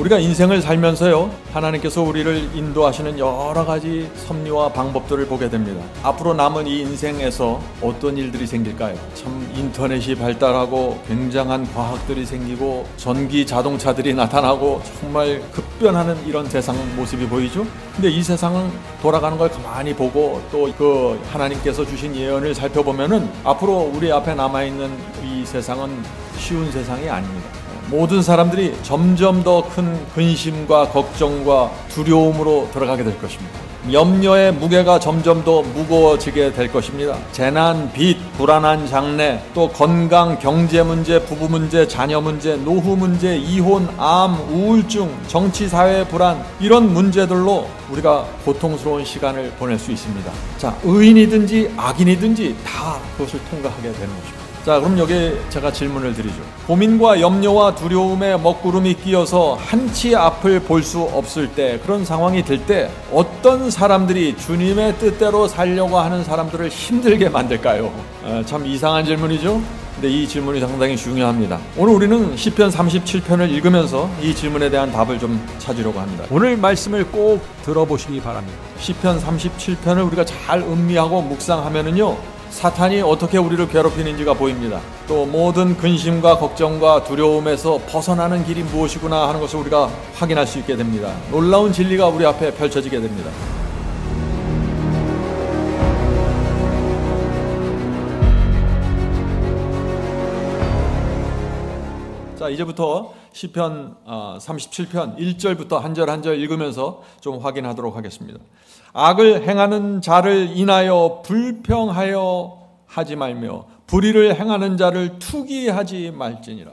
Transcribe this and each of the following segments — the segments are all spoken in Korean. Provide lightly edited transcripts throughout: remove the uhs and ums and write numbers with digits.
우리가 인생을 살면서요, 하나님께서 우리를 인도하시는 여러 가지 섭리와 방법들을 보게 됩니다. 앞으로 남은 이 인생에서 어떤 일들이 생길까요? 참 인터넷이 발달하고 굉장한 과학들이 생기고 전기 자동차들이 나타나고 정말 급변하는 이런 세상 모습이 보이죠? 근데 이 세상은 돌아가는 걸 가만히 보고 또 그 하나님께서 주신 예언을 살펴보면은 앞으로 우리 앞에 남아있는 이 세상은 쉬운 세상이 아닙니다. 모든 사람들이 점점 더 큰 근심과 걱정과 두려움으로 들어가게 될 것입니다. 염려의 무게가 점점 더 무거워지게 될 것입니다. 재난, 빚, 불안한 장래, 또 건강, 경제 문제, 부부 문제, 자녀 문제, 노후 문제, 이혼, 암, 우울증, 정치, 사회 불안, 이런 문제들로 우리가 고통스러운 시간을 보낼 수 있습니다. 자, 의인이든지 악인이든지 다 그것을 통과하게 되는 것입니다. 자, 그럼 여기에 제가 질문을 드리죠. 고민과 염려와 두려움에 먹구름이 끼어서 한치 앞을 볼 수 없을 때, 그런 상황이 될 때 어떤 사람들이 주님의 뜻대로 살려고 하는 사람들을 힘들게 만들까요? 참 이상한 질문이죠? 근데 이 질문이 상당히 중요합니다. 오늘 우리는 시편 37편을 읽으면서 이 질문에 대한 답을 좀 찾으려고 합니다. 오늘 말씀을 꼭 들어보시기 바랍니다. 시편 37편을 우리가 잘 음미하고 묵상하면은요, 사탄이 어떻게 우리를 괴롭히는지가 보입니다. 또 모든 근심과 걱정과 두려움에서 벗어나는 길이 무엇이구나 하는 것을 우리가 확인할 수 있게 됩니다. 놀라운 진리가 우리 앞에 펼쳐지게 됩니다. 자, 이제부터 시편 37편 1절부터 한 절 한 절 읽으면서 좀 확인하도록 하겠습니다. 악을 행하는 자를 인하여 불평하여 하지 말며 불의를 행하는 자를 투기하지 말지니라.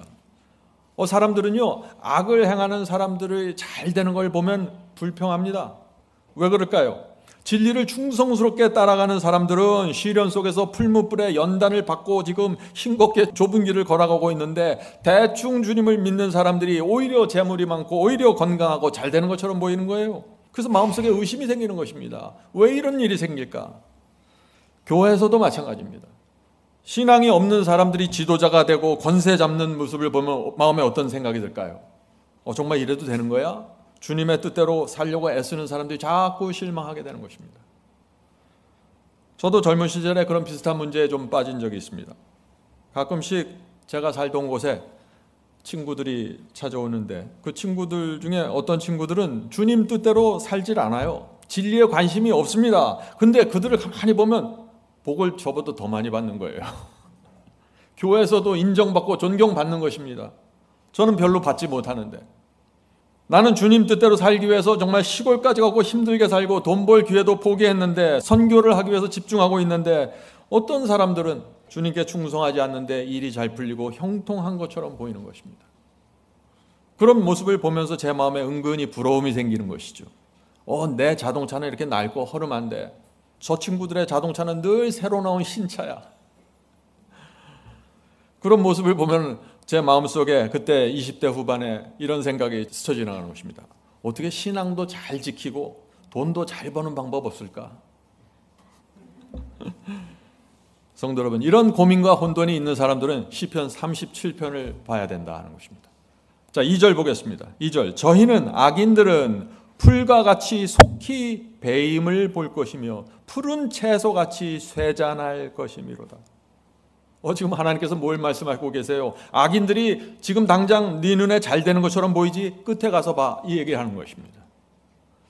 사람들은요, 악을 행하는 사람들이 잘 되는 걸 보면 불평합니다. 왜 그럴까요? 진리를 충성스럽게 따라가는 사람들은 시련 속에서 풀무불에 연단을 받고 지금 싱겁게 좁은 길을 걸어가고 있는데, 대충 주님을 믿는 사람들이 오히려 재물이 많고 오히려 건강하고 잘 되는 것처럼 보이는 거예요. 그래서 마음속에 의심이 생기는 것입니다. 왜 이런 일이 생길까? 교회에서도 마찬가지입니다. 신앙이 없는 사람들이 지도자가 되고 권세 잡는 모습을 보면 마음에 어떤 생각이 들까요? 정말 이래도 되는 거야? 주님의 뜻대로 살려고 애쓰는 사람들이 자꾸 실망하게 되는 것입니다. 저도 젊은 시절에 그런 비슷한 문제에 좀 빠진 적이 있습니다. 가끔씩 제가 살던 곳에 친구들이 찾아오는데, 그 친구들 중에 어떤 친구들은 주님 뜻대로 살질 않아요. 진리에 관심이 없습니다. 근데 그들을 가만히 보면 복을 저보다 더 많이 받는 거예요. 교회에서도 인정받고 존경받는 것입니다. 저는 별로 받지 못하는데, 나는 주님 뜻대로 살기 위해서 정말 시골까지 가고 힘들게 살고 돈 벌 기회도 포기했는데, 선교를 하기 위해서 집중하고 있는데, 어떤 사람들은 주님께 충성하지 않는데 일이 잘 풀리고 형통한 것처럼 보이는 것입니다. 그런 모습을 보면서 제 마음에 은근히 부러움이 생기는 것이죠. 내 자동차는 이렇게 낡고 허름한데 저 친구들의 자동차는 늘 새로 나온 신차야. 그런 모습을 보면 제 마음속에 그때 20대 후반에 이런 생각이 스쳐 지나가는 것입니다. 어떻게 신앙도 잘 지키고 돈도 잘 버는 방법 없을까? 성도 여러분, 이런 고민과 혼돈이 있는 사람들은 시편 37편을 봐야 된다 하는 것입니다. 자, 2절 보겠습니다. 2절, 저희는 악인들은 풀과 같이 속히 배임을 볼 것이며 푸른 채소같이 쇠잔할 것이미로다. 지금 하나님께서 뭘 말씀하고 계세요? 악인들이 지금 당장 네 눈에 잘 되는 것처럼 보이지 끝에 가서 봐, 이 얘기를 하는 것입니다.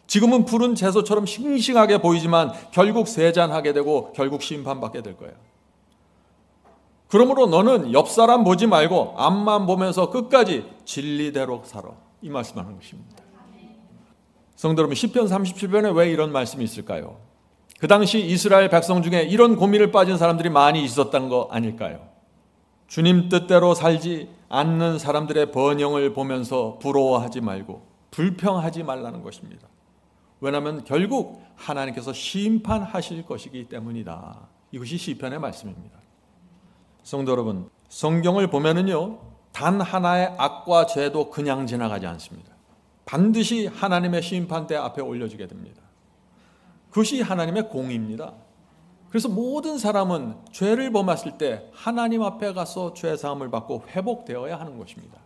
지금은 푸른 채소처럼 싱싱하게 보이지만 결국 쇠잔하게 되고 결국 심판받게 될 거예요. 그러므로 너는 옆 사람 보지 말고 앞만 보면서 끝까지 진리대로 살아, 이 말씀하는 것입니다. 성도 여러분, 시편 37편에 왜 이런 말씀이 있을까요? 그 당시 이스라엘 백성 중에 이런 고민을 빠진 사람들이 많이 있었던 거 아닐까요? 주님 뜻대로 살지 않는 사람들의 번영을 보면서 부러워하지 말고 불평하지 말라는 것입니다. 왜냐하면 결국 하나님께서 심판하실 것이기 때문이다. 이것이 시편의 말씀입니다. 성도 여러분, 성경을 보면은요, 단 하나의 악과 죄도 그냥 지나가지 않습니다. 반드시 하나님의 심판대 앞에 올려지게 됩니다. 그것이 하나님의 공의입니다. 그래서 모든 사람은 죄를 범했을 때 하나님 앞에 가서 죄 사함을 받고 회복되어야 하는 것입니다.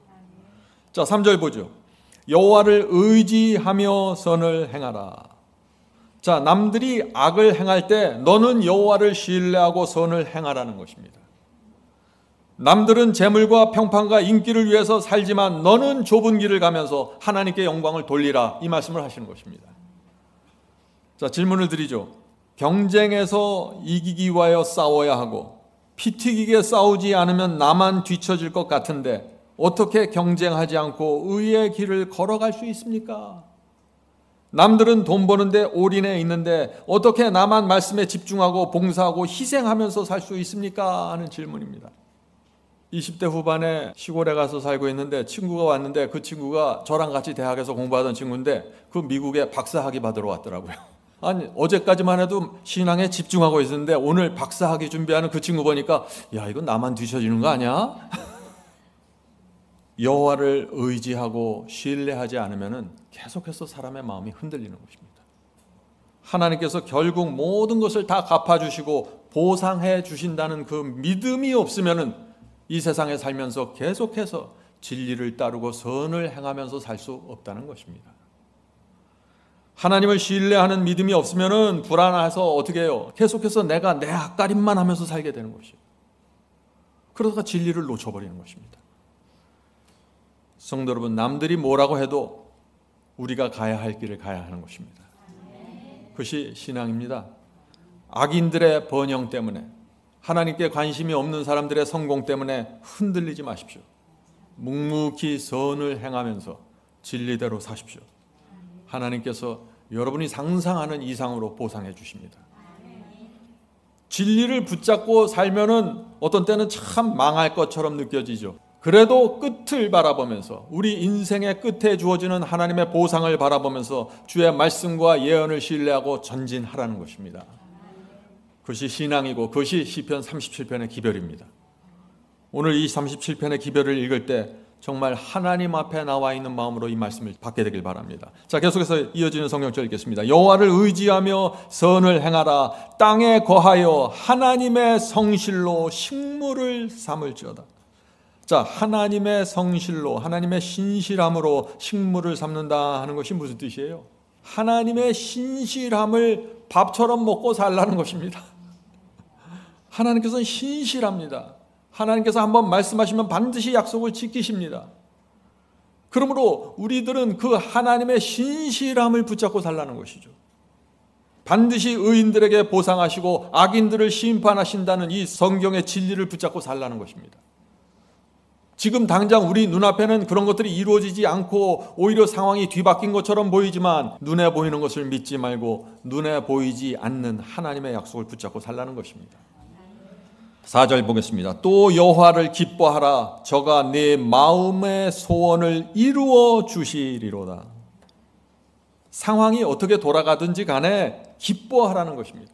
자, 3절 보죠. 여호와를 의지하며 선을 행하라. 자, 남들이 악을 행할 때 너는 여호와를 신뢰하고 선을 행하라는 것입니다. 남들은 재물과 평판과 인기를 위해서 살지만 너는 좁은 길을 가면서 하나님께 영광을 돌리라, 이 말씀을 하시는 것입니다. 자, 질문을 드리죠. 경쟁에서 이기기 위하여 싸워야 하고 피 튀기게 싸우지 않으면 나만 뒤처질 것 같은데 어떻게 경쟁하지 않고 의의 길을 걸어갈 수 있습니까? 남들은 돈 버는데 올인해 있는데 어떻게 나만 말씀에 집중하고 봉사하고 희생하면서 살 수 있습니까? 하는 질문입니다. 20대 후반에 시골에 가서 살고 있는데 친구가 왔는데 그 친구가 저랑 같이 대학에서 공부하던 친구인데 그 미국에 박사학위 받으러 왔더라고요. 아니, 어제까지만 해도 신앙에 집중하고 있었는데 오늘 박사학위 준비하는 그 친구 보니까 야, 이건 나만 뒤처지는 거 아니야? 여호와를 의지하고 신뢰하지 않으면 계속해서 사람의 마음이 흔들리는 것입니다. 하나님께서 결국 모든 것을 다 갚아주시고 보상해 주신다는 그 믿음이 없으면 이 세상에 살면서 계속해서 진리를 따르고 선을 행하면서 살 수 없다는 것입니다. 하나님을 신뢰하는 믿음이 없으면 불안해서 어떻게 해요? 계속해서 내가 내 앞가림만 하면서 살게 되는 것이에요. 그러다가 진리를 놓쳐버리는 것입니다. 성도 여러분, 남들이 뭐라고 해도 우리가 가야 할 길을 가야 하는 것입니다. 그것이 신앙입니다. 악인들의 번영 때문에, 하나님께 관심이 없는 사람들의 성공 때문에 흔들리지 마십시오. 묵묵히 선을 행하면서 진리대로 사십시오. 하나님께서 여러분이 상상하는 이상으로 보상해 주십니다. 진리를 붙잡고 살면은 어떤 때는 참 망할 것처럼 느껴지죠. 그래도 끝을 바라보면서, 우리 인생의 끝에 주어지는 하나님의 보상을 바라보면서 주의 말씀과 예언을 신뢰하고 전진하라는 것입니다. 그것이 신앙이고 그것이 시편 37편의 기별입니다. 오늘 이 37편의 기별을 읽을 때 정말 하나님 앞에 나와 있는 마음으로 이 말씀을 받게 되길 바랍니다. 자, 계속해서 이어지는 성경절 읽겠습니다. 여호와를 의지하며 선을 행하라. 땅에 거하여 하나님의 성실로 식물을 삼을지어다. 자, 하나님의 성실로, 하나님의 신실함으로 식물을 삼는다 하는 것이 무슨 뜻이에요? 하나님의 신실함을 밥처럼 먹고 살라는 것입니다. 하나님께서는 신실합니다. 하나님께서 한번 말씀하시면 반드시 약속을 지키십니다. 그러므로 우리들은 그 하나님의 신실함을 붙잡고 살라는 것이죠. 반드시 의인들에게 보상하시고 악인들을 심판하신다는 이 성경의 진리를 붙잡고 살라는 것입니다. 지금 당장 우리 눈앞에는 그런 것들이 이루어지지 않고 오히려 상황이 뒤바뀐 것처럼 보이지만 눈에 보이는 것을 믿지 말고 눈에 보이지 않는 하나님의 약속을 붙잡고 살라는 것입니다. 4절 보겠습니다. 또 여호와를 기뻐하라. 저가 네 마음의 소원을 이루어 주시리로다. 상황이 어떻게 돌아가든지 간에 기뻐하라는 것입니다.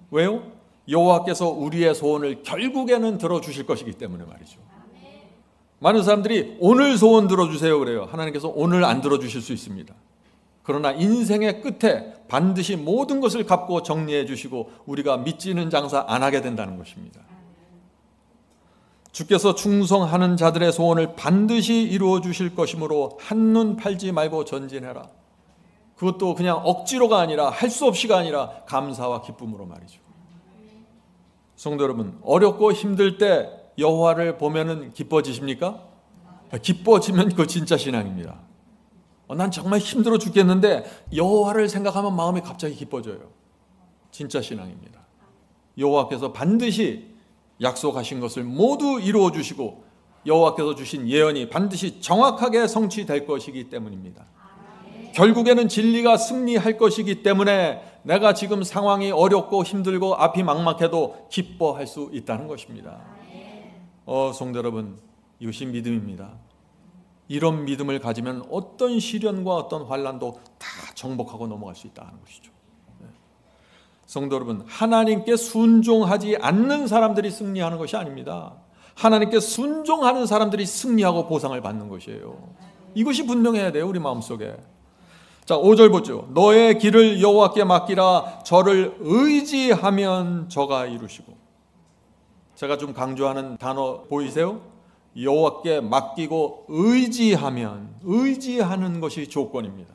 왜요? 여호와께서 우리의 소원을 결국에는 들어주실 것이기 때문에 말이죠. 많은 사람들이 오늘 소원 들어주세요 그래요. 하나님께서 오늘 안 들어주실 수 있습니다. 그러나 인생의 끝에 반드시 모든 것을 갚고 정리해 주시고 우리가 믿지는 장사 안 하게 된다는 것입니다. 주께서 충성하는 자들의 소원을 반드시 이루어 주실 것이므로 한눈 팔지 말고 전진해라. 그것도 그냥 억지로가 아니라 할 수 없이가 아니라 감사와 기쁨으로 말이죠. 성도 여러분, 어렵고 힘들 때 여호와를 보면은 기뻐지십니까? 기뻐지면 그거 진짜 신앙입니다. 난 정말 힘들어 죽겠는데 여호와를 생각하면 마음이 갑자기 기뻐져요. 진짜 신앙입니다. 여호와께서 반드시 약속하신 것을 모두 이루어 주시고 여호와께서 주신 예언이 반드시 정확하게 성취될 것이기 때문입니다. 결국에는 진리가 승리할 것이기 때문에 내가 지금 상황이 어렵고 힘들고 앞이 막막해도 기뻐할 수 있다는 것입니다. 성도 여러분, 이것이 믿음입니다. 이런 믿음을 가지면 어떤 시련과 어떤 환난도 다 정복하고 넘어갈 수 있다는 것이죠. 성도 여러분, 하나님께 순종하지 않는 사람들이 승리하는 것이 아닙니다. 하나님께 순종하는 사람들이 승리하고 보상을 받는 것이에요. 이것이 분명해야 돼요, 우리 마음속에. 자, 5절 보죠. 너의 길을 여호와께 맡기라. 저를 의지하면 저가 이루시고. 제가 좀 강조하는 단어 보이세요? 여호와께 맡기고 의지하는 것이 조건입니다.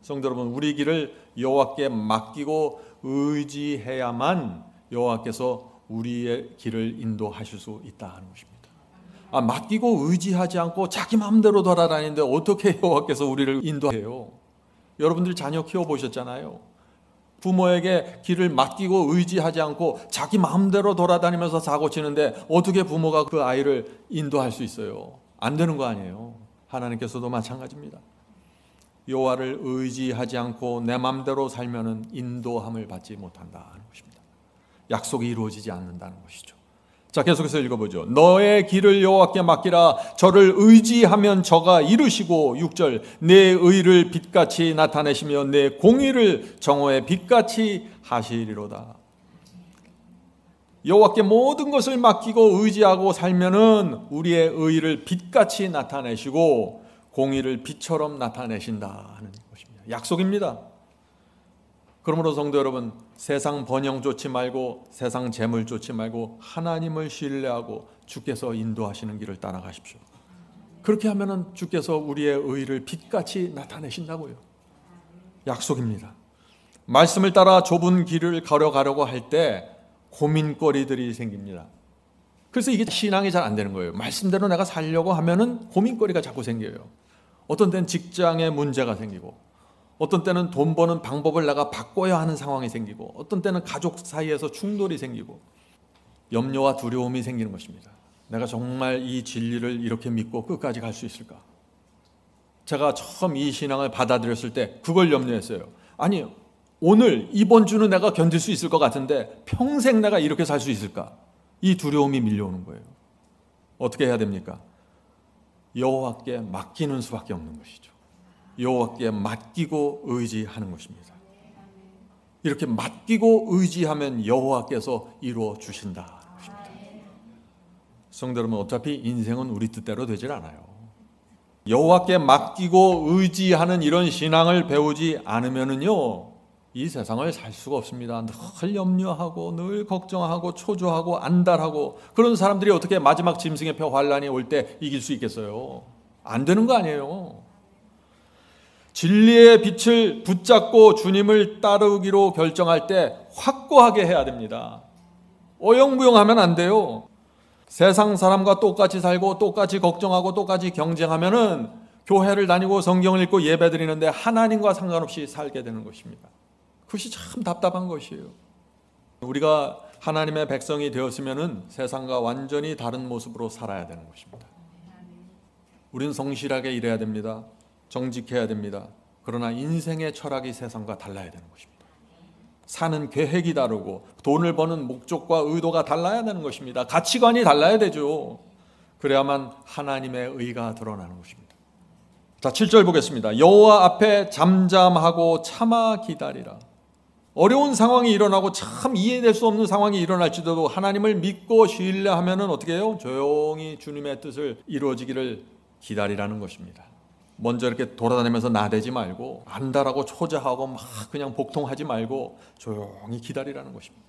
성도 여러분, 우리 길을 여호와께 맡기고 의지해야만 여호와께서 우리의 길을 인도하실 수 있다는 것입니다. 맡기고 의지하지 않고 자기 마음대로 돌아다니는데 어떻게 여호와께서 우리를 인도해요? 여러분들 자녀 키워보셨잖아요. 부모에게 길을 맡기고 의지하지 않고 자기 마음대로 돌아다니면서 사고 치는데 어떻게 부모가 그 아이를 인도할 수 있어요? 안 되는 거 아니에요. 하나님께서도 마찬가지입니다. 여호와를 의지하지 않고 내 마음대로 살면은 인도함을 받지 못한다는 것입니다. 약속이 이루어지지 않는다는 것이죠. 자, 계속해서 읽어보죠. 너의 길을 여호와께 맡기라. 저를 의지하면 저가 이루시고 6절 내 의를 빛같이 나타내시며 내 공의를 정오의 빛같이 하시리로다. 여호와께 모든 것을 맡기고 의지하고 살면은 우리의 의를 빛같이 나타내시고 공의를 빛처럼 나타내신다는 것입니다. 약속입니다. 그러므로 성도 여러분, 세상 번영 쫓지 말고 세상 재물 쫓지 말고 하나님을 신뢰하고 주께서 인도하시는 길을 따라가십시오. 그렇게 하면은 주께서 우리의 의를 빛같이 나타내신다고요. 약속입니다. 말씀을 따라 좁은 길을 걸어가려고 할 때 고민거리들이 생깁니다. 그래서 이게 신앙이 잘 안 되는 거예요. 말씀대로 내가 살려고 하면은 고민거리가 자꾸 생겨요. 어떤 때는 직장에 문제가 생기고, 어떤 때는 돈 버는 방법을 내가 바꿔야 하는 상황이 생기고, 어떤 때는 가족 사이에서 충돌이 생기고, 염려와 두려움이 생기는 것입니다. 내가 정말 이 진리를 이렇게 믿고 끝까지 갈 수 있을까? 제가 처음 이 신앙을 받아들였을 때 그걸 염려했어요. 아니, 오늘 이번 주는 내가 견딜 수 있을 것 같은데 평생 내가 이렇게 살 수 있을까? 이 두려움이 밀려오는 거예요. 어떻게 해야 됩니까? 여호와께 맡기는 수밖에 없는 것이죠. 여호와께 맡기고 의지하는 것입니다. 이렇게 맡기고 의지하면 여호와께서 이루어 주신다는 것입니다. 성도 여러분, 어차피 인생은 우리 뜻대로 되질 않아요. 여호와께 맡기고 의지하는 이런 신앙을 배우지 않으면은요, 이 세상을 살 수가 없습니다. 늘 염려하고 늘 걱정하고 초조하고 안달하고, 그런 사람들이 어떻게 마지막 짐승의 표 환란이 올 때 이길 수 있겠어요? 안 되는 거 아니에요. 진리의 빛을 붙잡고 주님을 따르기로 결정할 때 확고하게 해야 됩니다. 어영부영하면 안 돼요. 세상 사람과 똑같이 살고 똑같이 걱정하고 똑같이 경쟁하면은 교회를 다니고 성경을 읽고 예배드리는데 하나님과 상관없이 살게 되는 것입니다. 그것이 참 답답한 것이에요. 우리가 하나님의 백성이 되었으면은 세상과 완전히 다른 모습으로 살아야 되는 것입니다. 우리는 성실하게 일해야 됩니다. 정직해야 됩니다. 그러나 인생의 철학이 세상과 달라야 되는 것입니다. 사는 계획이 다르고 돈을 버는 목적과 의도가 달라야 되는 것입니다. 가치관이 달라야 되죠. 그래야만 하나님의 의가 드러나는 것입니다. 자, 7절 보겠습니다. 여호와 앞에 잠잠하고 참아 기다리라. 어려운 상황이 일어나고 참 이해될 수 없는 상황이 일어날지도 하나님을 믿고 신뢰하면은 어떻게 해요? 조용히 주님의 뜻을 이루어지기를 기다리라는 것입니다. 먼저 이렇게 돌아다니면서 나대지 말고 안달하고 초조하고 막 그냥 복통하지 말고 조용히 기다리라는 것입니다.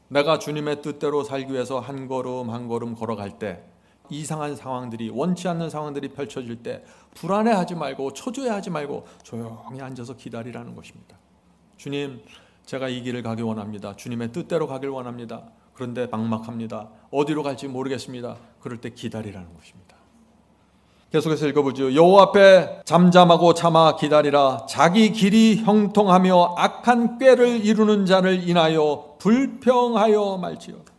내가 주님의 뜻대로 살기 위해서 한 걸음 한 걸음 걸어갈 때 이상한 상황들이, 원치 않는 상황들이 펼쳐질 때 불안해하지 말고 초조해하지 말고 조용히 앉아서 기다리라는 것입니다. 주님, 제가 이 길을 가길 원합니다. 주님의 뜻대로 가길 원합니다. 그런데 막막합니다. 어디로 갈지 모르겠습니다. 그럴 때 기다리라는 것입니다. 계속해서 읽어보죠. 여호와 앞에 잠잠하고 참아 기다리라. 자기 길이 형통하며 악한 꾀를 이루는 자를 인하여 불평하여 말지어다.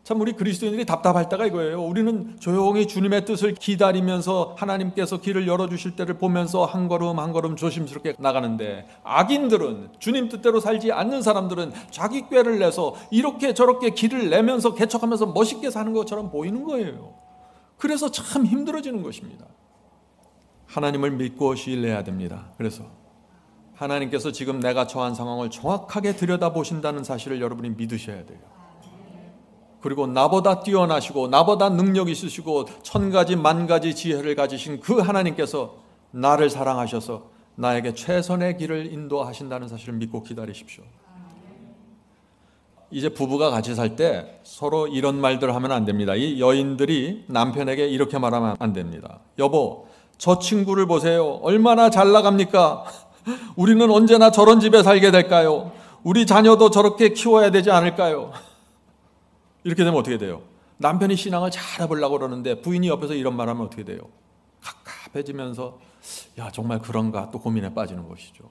참 우리 그리스도인들이 답답할 때가 이거예요. 우리는 조용히 주님의 뜻을 기다리면서 하나님께서 길을 열어주실 때를 보면서 한 걸음 한 걸음 조심스럽게 나가는데, 악인들은, 주님 뜻대로 살지 않는 사람들은 자기 꾀를 내서 이렇게 저렇게 길을 내면서 개척하면서 멋있게 사는 것처럼 보이는 거예요. 그래서 참 힘들어지는 것입니다. 하나님을 믿고 신뢰해야 됩니다. 그래서 하나님께서 지금 내가 처한 상황을 정확하게 들여다보신다는 사실을 여러분이 믿으셔야 돼요. 그리고 나보다 뛰어나시고 나보다 능력 있으시고 천가지 만가지 지혜를 가지신 그 하나님께서 나를 사랑하셔서 나에게 최선의 길을 인도하신다는 사실을 믿고 기다리십시오. 이제 부부가 같이 살 때 서로 이런 말들 하면 안 됩니다. 이 여인들이 남편에게 이렇게 말하면 안 됩니다. 여보, 저 친구를 보세요. 얼마나 잘 나갑니까? 우리는 언제나 저런 집에 살게 될까요? 우리 자녀도 저렇게 키워야 되지 않을까요? 이렇게 되면 어떻게 돼요? 남편이 신앙을 잘해보려고 그러는데 부인이 옆에서 이런 말하면 어떻게 돼요? 갑갑해지면서 야, 정말 그런가 또 고민에 빠지는 것이죠.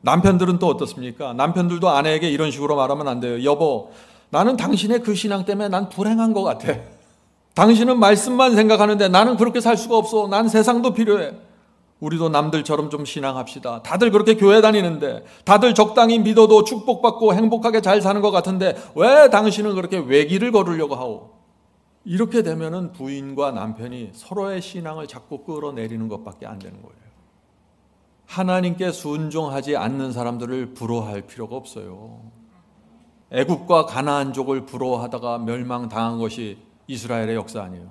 남편들은 또 어떻습니까? 남편들도 아내에게 이런 식으로 말하면 안 돼요. 여보, 나는 당신의 그 신앙 때문에 난 불행한 것 같아. 당신은 말씀만 생각하는데 나는 그렇게 살 수가 없어. 난 세상도 필요해. 우리도 남들처럼 좀 신앙합시다. 다들 그렇게 교회 다니는데, 다들 적당히 믿어도 축복받고 행복하게 잘 사는 것 같은데 왜 당신은 그렇게 외길을 걸으려고 하오? 이렇게 되면은 부인과 남편이 서로의 신앙을 자꾸 끌어내리는 것밖에 안 되는 거예요. 하나님께 순종하지 않는 사람들을 부러워할 필요가 없어요. 애굽과 가나안족을 부러워하다가 멸망당한 것이 이스라엘의 역사 아니에요.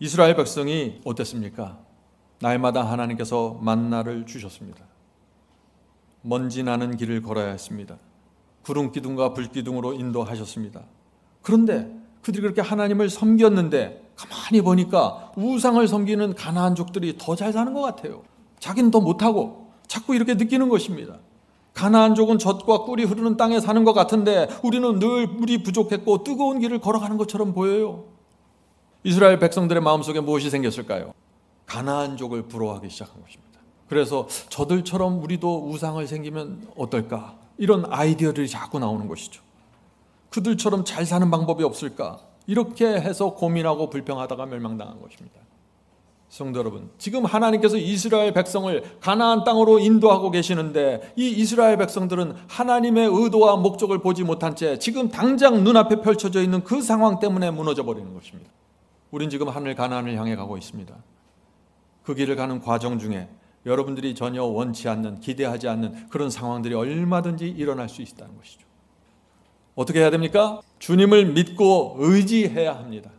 이스라엘 백성이 어땠습니까? 날마다 하나님께서 만나를 주셨습니다. 먼지 나는 길을 걸어야 했습니다. 구름 기둥과 불 기둥으로 인도하셨습니다. 그런데 그들이 그렇게 하나님을 섬겼는데 가만히 보니까 우상을 섬기는 가나안족들이 더 잘 사는 것 같아요. 자기는 더 못하고 자꾸 이렇게 느끼는 것입니다. 가나안족은 젖과 꿀이 흐르는 땅에 사는 것 같은데 우리는 늘 물이 부족했고 뜨거운 길을 걸어가는 것처럼 보여요. 이스라엘 백성들의 마음속에 무엇이 생겼을까요? 가나안족을 부러워하기 시작한 것입니다. 그래서 저들처럼 우리도 우상을 생기면 어떨까? 이런 아이디어들이 자꾸 나오는 것이죠. 그들처럼 잘 사는 방법이 없을까? 이렇게 해서 고민하고 불평하다가 멸망당한 것입니다. 성도 여러분, 지금 하나님께서 이스라엘 백성을 가나안 땅으로 인도하고 계시는데 이 이스라엘 백성들은 하나님의 의도와 목적을 보지 못한 채 지금 당장 눈앞에 펼쳐져 있는 그 상황 때문에 무너져 버리는 것입니다. 우린 지금 하늘 가나안을 향해 가고 있습니다. 그 길을 가는 과정 중에 여러분들이 전혀 원치 않는, 기대하지 않는 그런 상황들이 얼마든지 일어날 수 있다는 것이죠. 어떻게 해야 됩니까? 주님을 믿고 의지해야 합니다.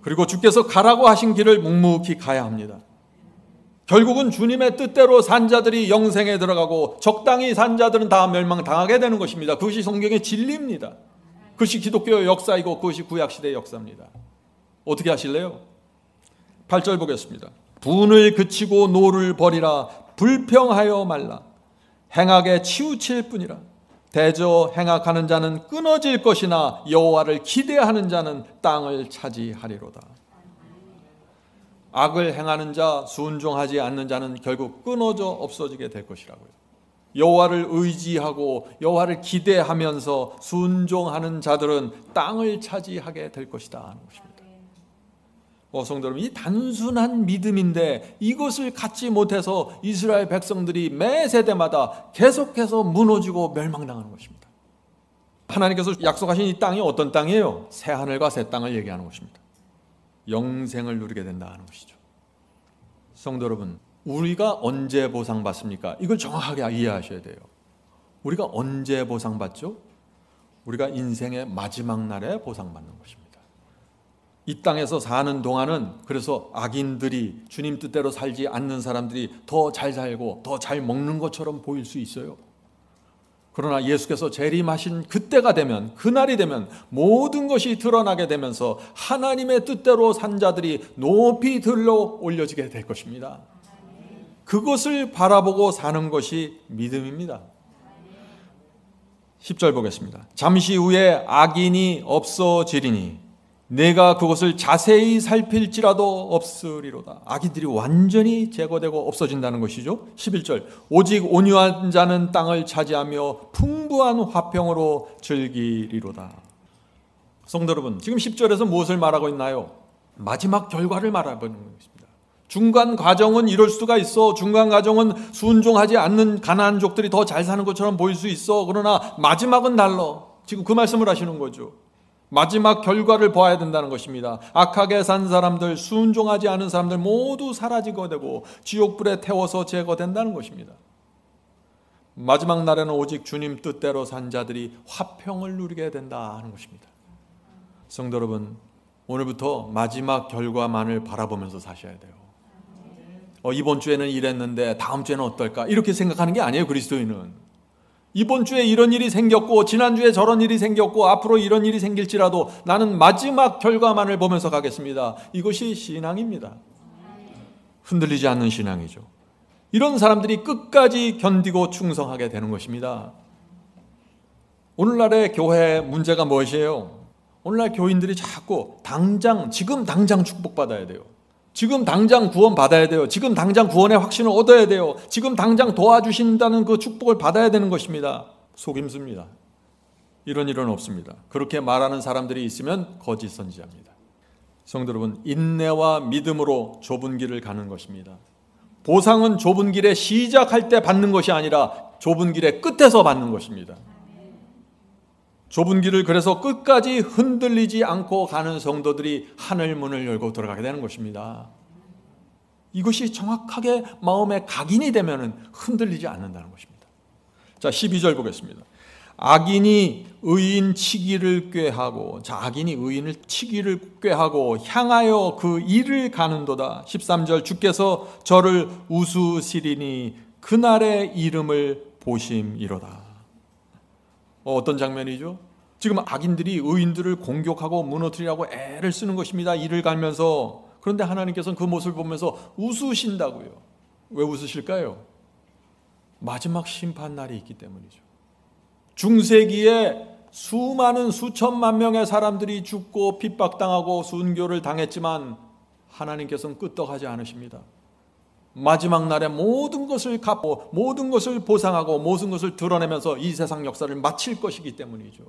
그리고 주께서 가라고 하신 길을 묵묵히 가야 합니다. 결국은 주님의 뜻대로 산 자들이 영생에 들어가고 적당히 산 자들은 다 멸망당하게 되는 것입니다. 그것이 성경의 진리입니다. 그것이 기독교의 역사이고 그것이 구약시대의 역사입니다. 어떻게 하실래요? 8절 보겠습니다. 분을 그치고 노를 버리라. 불평하여 말라. 행악에 치우칠 뿐이라. 대저 행악하는 자는 끊어질 것이나 여호와를 기대하는 자는 땅을 차지하리로다. 악을 행하는 자, 순종하지 않는 자는 결국 끊어져 없어지게 될 것이라고요. 여호와를 의지하고 여호와를 기대하면서 순종하는 자들은 땅을 차지하게 될 것이다 하는 것입니다. 성도 여러분, 이 단순한 믿음인데 이것을 갖지 못해서 이스라엘 백성들이 매 세대마다 계속해서 무너지고 멸망당하는 것입니다. 하나님께서 약속하신 이 땅이 어떤 땅이에요? 새 하늘과 새 땅을 얘기하는 것입니다. 영생을 누리게 된다 하는 것이죠. 성도 여러분, 우리가 언제 보상받습니까? 이걸 정확하게 이해하셔야 돼요. 우리가 언제 보상받죠? 우리가 인생의 마지막 날에 보상받는 것입니다. 이 땅에서 사는 동안은 그래서 악인들이 주님 뜻대로 살지 않는 사람들이 더 잘 살고 더 잘 먹는 것처럼 보일 수 있어요. 그러나 예수께서 재림하신 그때가 되면, 그날이 되면 모든 것이 드러나게 되면서 하나님의 뜻대로 산 자들이 높이 들러 올려지게 될 것입니다. 그것을 바라보고 사는 것이 믿음입니다. 10절 보겠습니다. 잠시 후에 악인이 없어지리니 내가 그것을 자세히 살필지라도 없으리로다. 악인들이 완전히 제거되고 없어진다는 것이죠. 11절. 오직 온유한 자는 땅을 차지하며 풍부한 화평으로 즐기리로다. 성도 여러분, 지금 10절에서 무엇을 말하고 있나요? 마지막 결과를 말하고 있는 것입니다. 중간 과정은 이럴 수가 있어. 중간 과정은 순종하지 않는 가나안족들이 더 잘 사는 것처럼 보일 수 있어. 그러나 마지막은 달라. 지금 그 말씀을 하시는 거죠. 마지막 결과를 봐야 된다는 것입니다. 악하게 산 사람들, 순종하지 않은 사람들 모두 사라지게 되고 지옥불에 태워서 제거된다는 것입니다. 마지막 날에는 오직 주님 뜻대로 산 자들이 화평을 누리게 된다 하는 것입니다. 성도 여러분, 오늘부터 마지막 결과만을 바라보면서 사셔야 돼요. 이번 주에는 이랬는데 다음 주에는 어떨까? 이렇게 생각하는 게 아니에요, 그리스도인은. 이번 주에 이런 일이 생겼고 지난주에 저런 일이 생겼고 앞으로 이런 일이 생길지라도 나는 마지막 결과만을 보면서 가겠습니다. 이것이 신앙입니다. 흔들리지 않는 신앙이죠. 이런 사람들이 끝까지 견디고 충성하게 되는 것입니다. 오늘날의 교회의 문제가 무엇이에요? 오늘날 교인들이 자꾸 지금 당장 축복받아야 돼요. 지금 당장 구원 받아야 돼요. 지금 당장 구원의 확신을 얻어야 돼요. 지금 당장 도와주신다는 그 축복을 받아야 되는 것입니다. 속임수입니다. 이런 일은 없습니다. 그렇게 말하는 사람들이 있으면 거짓 선지자입니다. 성도 여러분, 인내와 믿음으로 좁은 길을 가는 것입니다. 보상은 좁은 길에 시작할 때 받는 것이 아니라 좁은 길의 끝에서 받는 것입니다. 좁은 길을 그래서 끝까지 흔들리지 않고 가는 성도들이 하늘 문을 열고 들어가게 되는 것입니다. 이것이 정확하게 마음에 각인이 되면 흔들리지 않는다는 것입니다. 자, 12절 보겠습니다. 악인이 의인 치기를 꾀하고, 악인이 의인을 치기를 꾀하고 향하여 그 일을 가는도다. 13절, 주께서 저를 웃으시리니 그날의 이름을 보심이로다. 어떤 장면이죠? 지금 악인들이 의인들을 공격하고 무너뜨리라고 애를 쓰는 것입니다. 이를 갈면서. 그런데 하나님께서는 그 모습을 보면서 웃으신다고요. 왜 웃으실까요? 마지막 심판 날이 있기 때문이죠. 중세기에 수많은 수천만 명의 사람들이 죽고 핍박당하고 순교를 당했지만 하나님께서는 끄떡하지 않으십니다. 마지막 날에 모든 것을 갚고 모든 것을 보상하고 모든 것을 드러내면서 이 세상 역사를 마칠 것이기 때문이죠.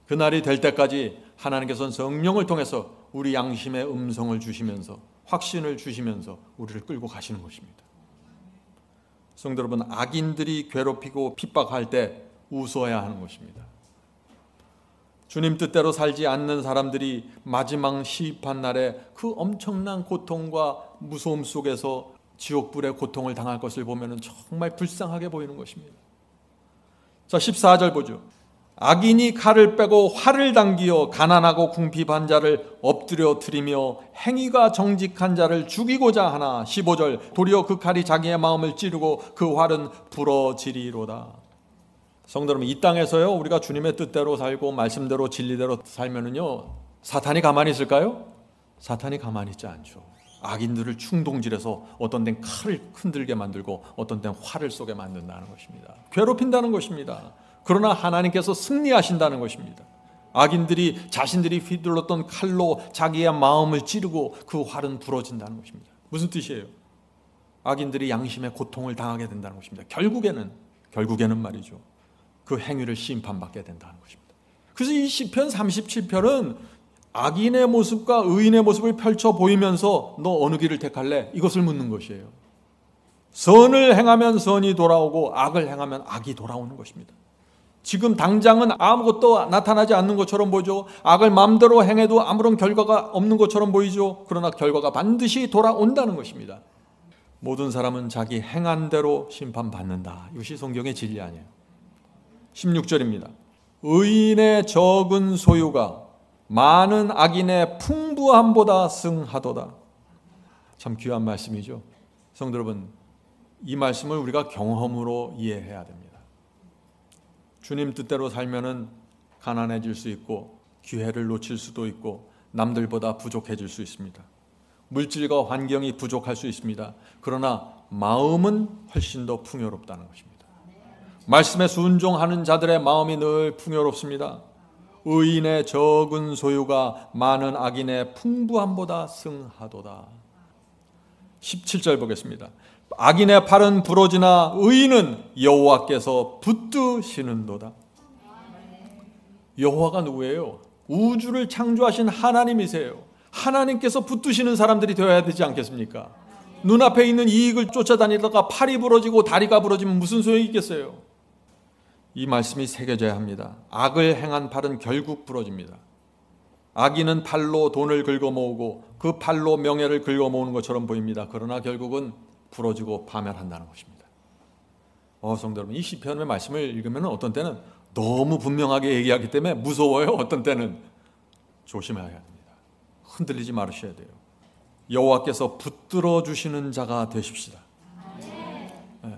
그날이 될 때까지 하나님께서는 성령을 통해서 우리 양심의 음성을 주시면서 확신을 주시면서 우리를 끌고 가시는 것입니다. 성도 여러분, 악인들이 괴롭히고 핍박할 때 웃어야 하는 것입니다. 주님 뜻대로 살지 않는 사람들이 마지막 시입한 날에 그 엄청난 고통과 무서움 속에서 지옥불의 고통을 당할 것을 보면 정말 불쌍하게 보이는 것입니다. 자, 14절 보죠. 악인이 칼을 빼고 활을 당기어 가난하고 궁핍한 자를 엎드려 드리며 행위가 정직한 자를 죽이고자 하나. 15절, 도리어 그 칼이 자기의 마음을 찌르고 그 활은 부러지리로다. 성도 여러분, 이 땅에서요, 우리가 주님의 뜻대로 살고 말씀대로 진리대로 살면은요, 사탄이 가만히 있을까요? 사탄이 가만히 있지 않죠. 악인들을 충동질해서 어떤 데는 칼을 흔들게 만들고 어떤 데는 활을 쏘게 만든다는 것입니다. 괴롭힌다는 것입니다. 그러나 하나님께서 승리하신다는 것입니다. 악인들이 자신들이 휘둘렀던 칼로 자기의 마음을 찌르고 그 활은 부러진다는 것입니다. 무슨 뜻이에요? 악인들이 양심의 고통을 당하게 된다는 것입니다. 결국에는 말이죠, 그 행위를 심판받게 된다는 것입니다. 그래서 이 시편 37편은 악인의 모습과 의인의 모습을 펼쳐 보이면서 너 어느 길을 택할래? 이것을 묻는 것이에요. 선을 행하면 선이 돌아오고 악을 행하면 악이 돌아오는 것입니다. 지금 당장은 아무것도 나타나지 않는 것처럼 보이죠. 악을 마음대로 행해도 아무런 결과가 없는 것처럼 보이죠. 그러나 결과가 반드시 돌아온다는 것입니다. 모든 사람은 자기 행한 대로 심판받는다. 이것이 성경의 진리 아니에요. 16절입니다. 의인의 적은 소유가 많은 악인의 풍부함보다 승하도다. 참 귀한 말씀이죠. 성도 여러분, 이 말씀을 우리가 경험으로 이해해야 됩니다. 주님 뜻대로 살면은 가난해질 수 있고 기회를 놓칠 수도 있고 남들보다 부족해질 수 있습니다. 물질과 환경이 부족할 수 있습니다. 그러나 마음은 훨씬 더 풍요롭다는 것입니다. 말씀에 순종하는 자들의 마음이 늘 풍요롭습니다. 의인의 적은 소유가 많은 악인의 풍부함보다 승하도다. 17절 보겠습니다. 악인의 팔은 부러지나 의인은 여호와께서 붙드시는도다. 여호와가 누구예요? 우주를 창조하신 하나님이세요. 하나님께서 붙드시는 사람들이 되어야 되지 않겠습니까? 눈앞에 있는 이익을 쫓아다니다가 팔이 부러지고 다리가 부러지면 무슨 소용이 있겠어요? 이 말씀이 새겨져야 합니다. 악을 행한 팔은 결국 부러집니다. 악인은 팔로 돈을 긁어모으고 그 팔로 명예를 긁어모으는 것처럼 보입니다. 그러나 결국은 부러지고 파멸한다는 것입니다. 성도 여러분, 이 시편의 말씀을 읽으면 어떤 때는 너무 분명하게 얘기하기 때문에 무서워요. 어떤 때는 조심해야 합니다. 흔들리지 말으셔야 돼요. 여호와께서 붙들어 주시는 자가 되십시다.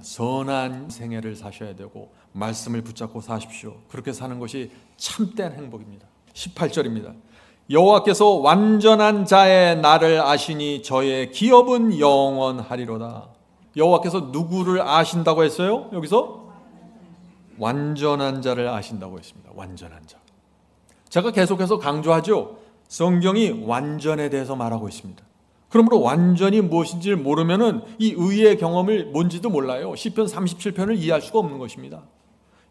선한 생애를 사셔야 되고 말씀을 붙잡고 사십시오. 그렇게 사는 것이 참된 행복입니다. 18절입니다. 여호와께서 완전한 자의 날을 아시니 저의 기업은 영원하리로다. 여호와께서 누구를 아신다고 했어요? 여기서 완전한 자를 아신다고 했습니다. 완전한 자. 제가 계속해서 강조하죠. 성경이 완전에 대해서 말하고 있습니다. 그러므로 완전히 무엇인지를 모르면은 이 의의 경험을 뭔지도 몰라요. 시편 37편을 이해할 수가 없는 것입니다.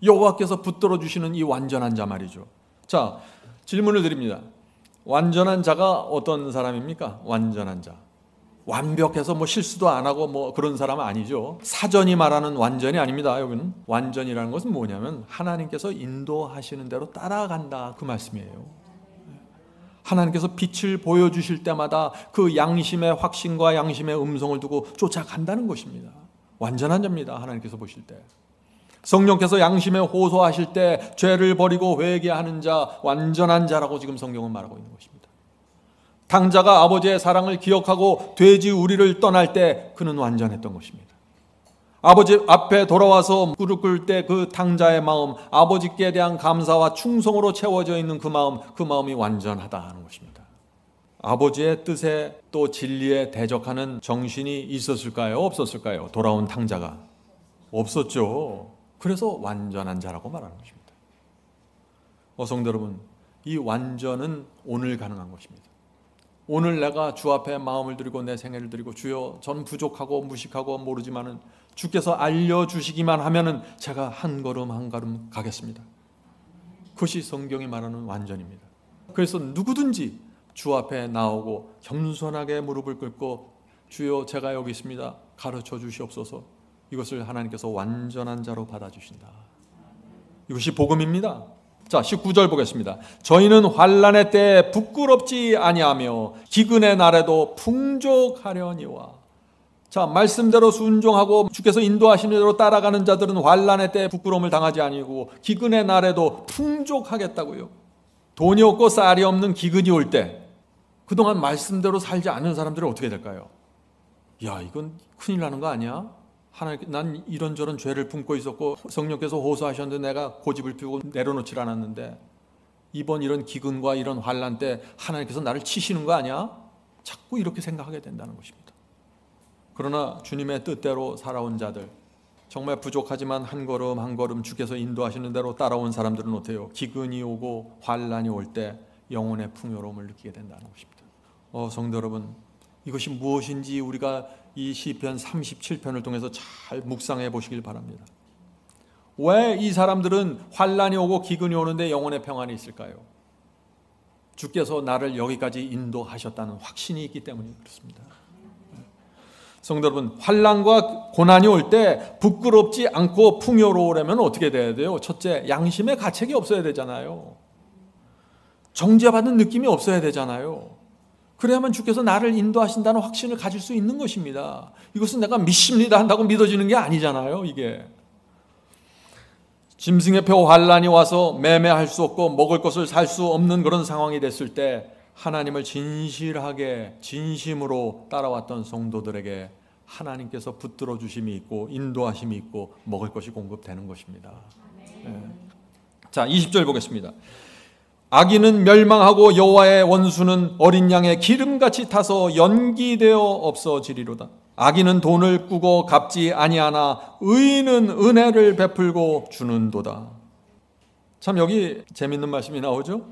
여호와께서 붙들어 주시는 이 완전한 자 말이죠. 자, 질문을 드립니다. 완전한 자가 어떤 사람입니까? 완전한 자. 완벽해서 뭐 실수도 안 하고 뭐 그런 사람은 아니죠. 사전이 말하는 완전이 아닙니다. 여기는 완전이라는 것은 뭐냐면 하나님께서 인도하시는 대로 따라간다, 그 말씀이에요. 하나님께서 빛을 보여주실 때마다 그 양심의 확신과 양심의 음성을 두고 쫓아간다는 것입니다. 완전한 자입니다. 하나님께서 보실 때. 성령께서 양심에 호소하실 때 죄를 버리고 회개하는 자, 완전한 자라고 지금 성경은 말하고 있는 것입니다. 당자가 아버지의 사랑을 기억하고 돼지 우리를 떠날 때 그는 완전했던 것입니다. 아버지 앞에 돌아와서 무릎 꿇을 때 그 당자의 마음, 아버지께 대한 감사와 충성으로 채워져 있는 그 마음이 완전하다 하는 것입니다. 아버지의 뜻에 또 진리에 대적하는 정신이 있었을까요? 없었을까요? 돌아온 당자가 없었죠. 그래서 완전한 자라고 말하는 것입니다. 성도 여러분, 이 완전은 오늘 가능한 것입니다. 오늘 내가 주 앞에 마음을 드리고 내 생애를 드리고 주여 저는 부족하고 무식하고 모르지만은 주께서 알려주시기만 하면은 제가 한 걸음 한 걸음 가겠습니다. 그것이 성경이 말하는 완전입니다. 그래서 누구든지 주 앞에 나오고 겸손하게 무릎을 꿇고 주여 제가 여기 있습니다. 가르쳐 주시옵소서. 이것을 하나님께서 완전한 자로 받아주신다. 이것이 복음입니다. 자, 19절 보겠습니다. 저희는 환난의 때에 부끄럽지 아니하며 기근의 날에도 풍족하려니와. 자, 말씀대로 순종하고 주께서 인도하시는 대로 따라가는 자들은 환난의 때에 부끄러움을 당하지 아니고 기근의 날에도 풍족하겠다고요. 돈이 없고 쌀이 없는 기근이 올 때 그동안 말씀대로 살지 않은 사람들은 어떻게 될까요? 야, 이건 큰일 나는 거 아니야? 하나님, 난 이런저런 죄를 품고 있었고 성령께서 호소하셨는데 내가 고집을 피우고 내려놓질 않았는데 이번 이런 기근과 이런 환난 때 하나님께서 나를 치시는 거 아니야? 자꾸 이렇게 생각하게 된다는 것입니다. 그러나 주님의 뜻대로 살아온 자들, 정말 부족하지만 한 걸음 한 걸음 주께서 인도하시는 대로 따라온 사람들은 어때요? 기근이 오고 환난이 올 때 영혼의 풍요로움을 느끼게 된다는 것입니다. 성도 여러분, 이것이 무엇인지 우리가 이 시편 37편을 통해서 잘 묵상해 보시길 바랍니다. 왜 이 사람들은 환난이 오고 기근이 오는데 영혼의 평안이 있을까요? 주께서 나를 여기까지 인도하셨다는 확신이 있기 때문에 그렇습니다. 성도 여러분, 환난과 고난이 올 때 부끄럽지 않고 풍요로우려면 어떻게 돼야 돼요? 첫째, 양심의 가책이 없어야 되잖아요. 정죄받는 느낌이 없어야 되잖아요. 그래야만 주께서 나를 인도하신다는 확신을 가질 수 있는 것입니다. 이것은 내가 믿습니다 한다고 믿어지는 게 아니잖아요. 이게 짐승의 표 환난이 와서 매매할 수 없고 먹을 것을 살 수 없는 그런 상황이 됐을 때 하나님을 진실하게 진심으로 따라왔던 성도들에게 하나님께서 붙들어 주심이 있고 인도하심이 있고 먹을 것이 공급되는 것입니다. 네. 자, 20절 보겠습니다. 악인은 멸망하고 여호와의 원수는 어린 양의 기름같이 타서 연기되어 없어지리로다. 악인은 돈을 꾸고 갚지 아니하나 의인은 은혜를 베풀고 주는도다. 참 여기 재밌는 말씀이 나오죠.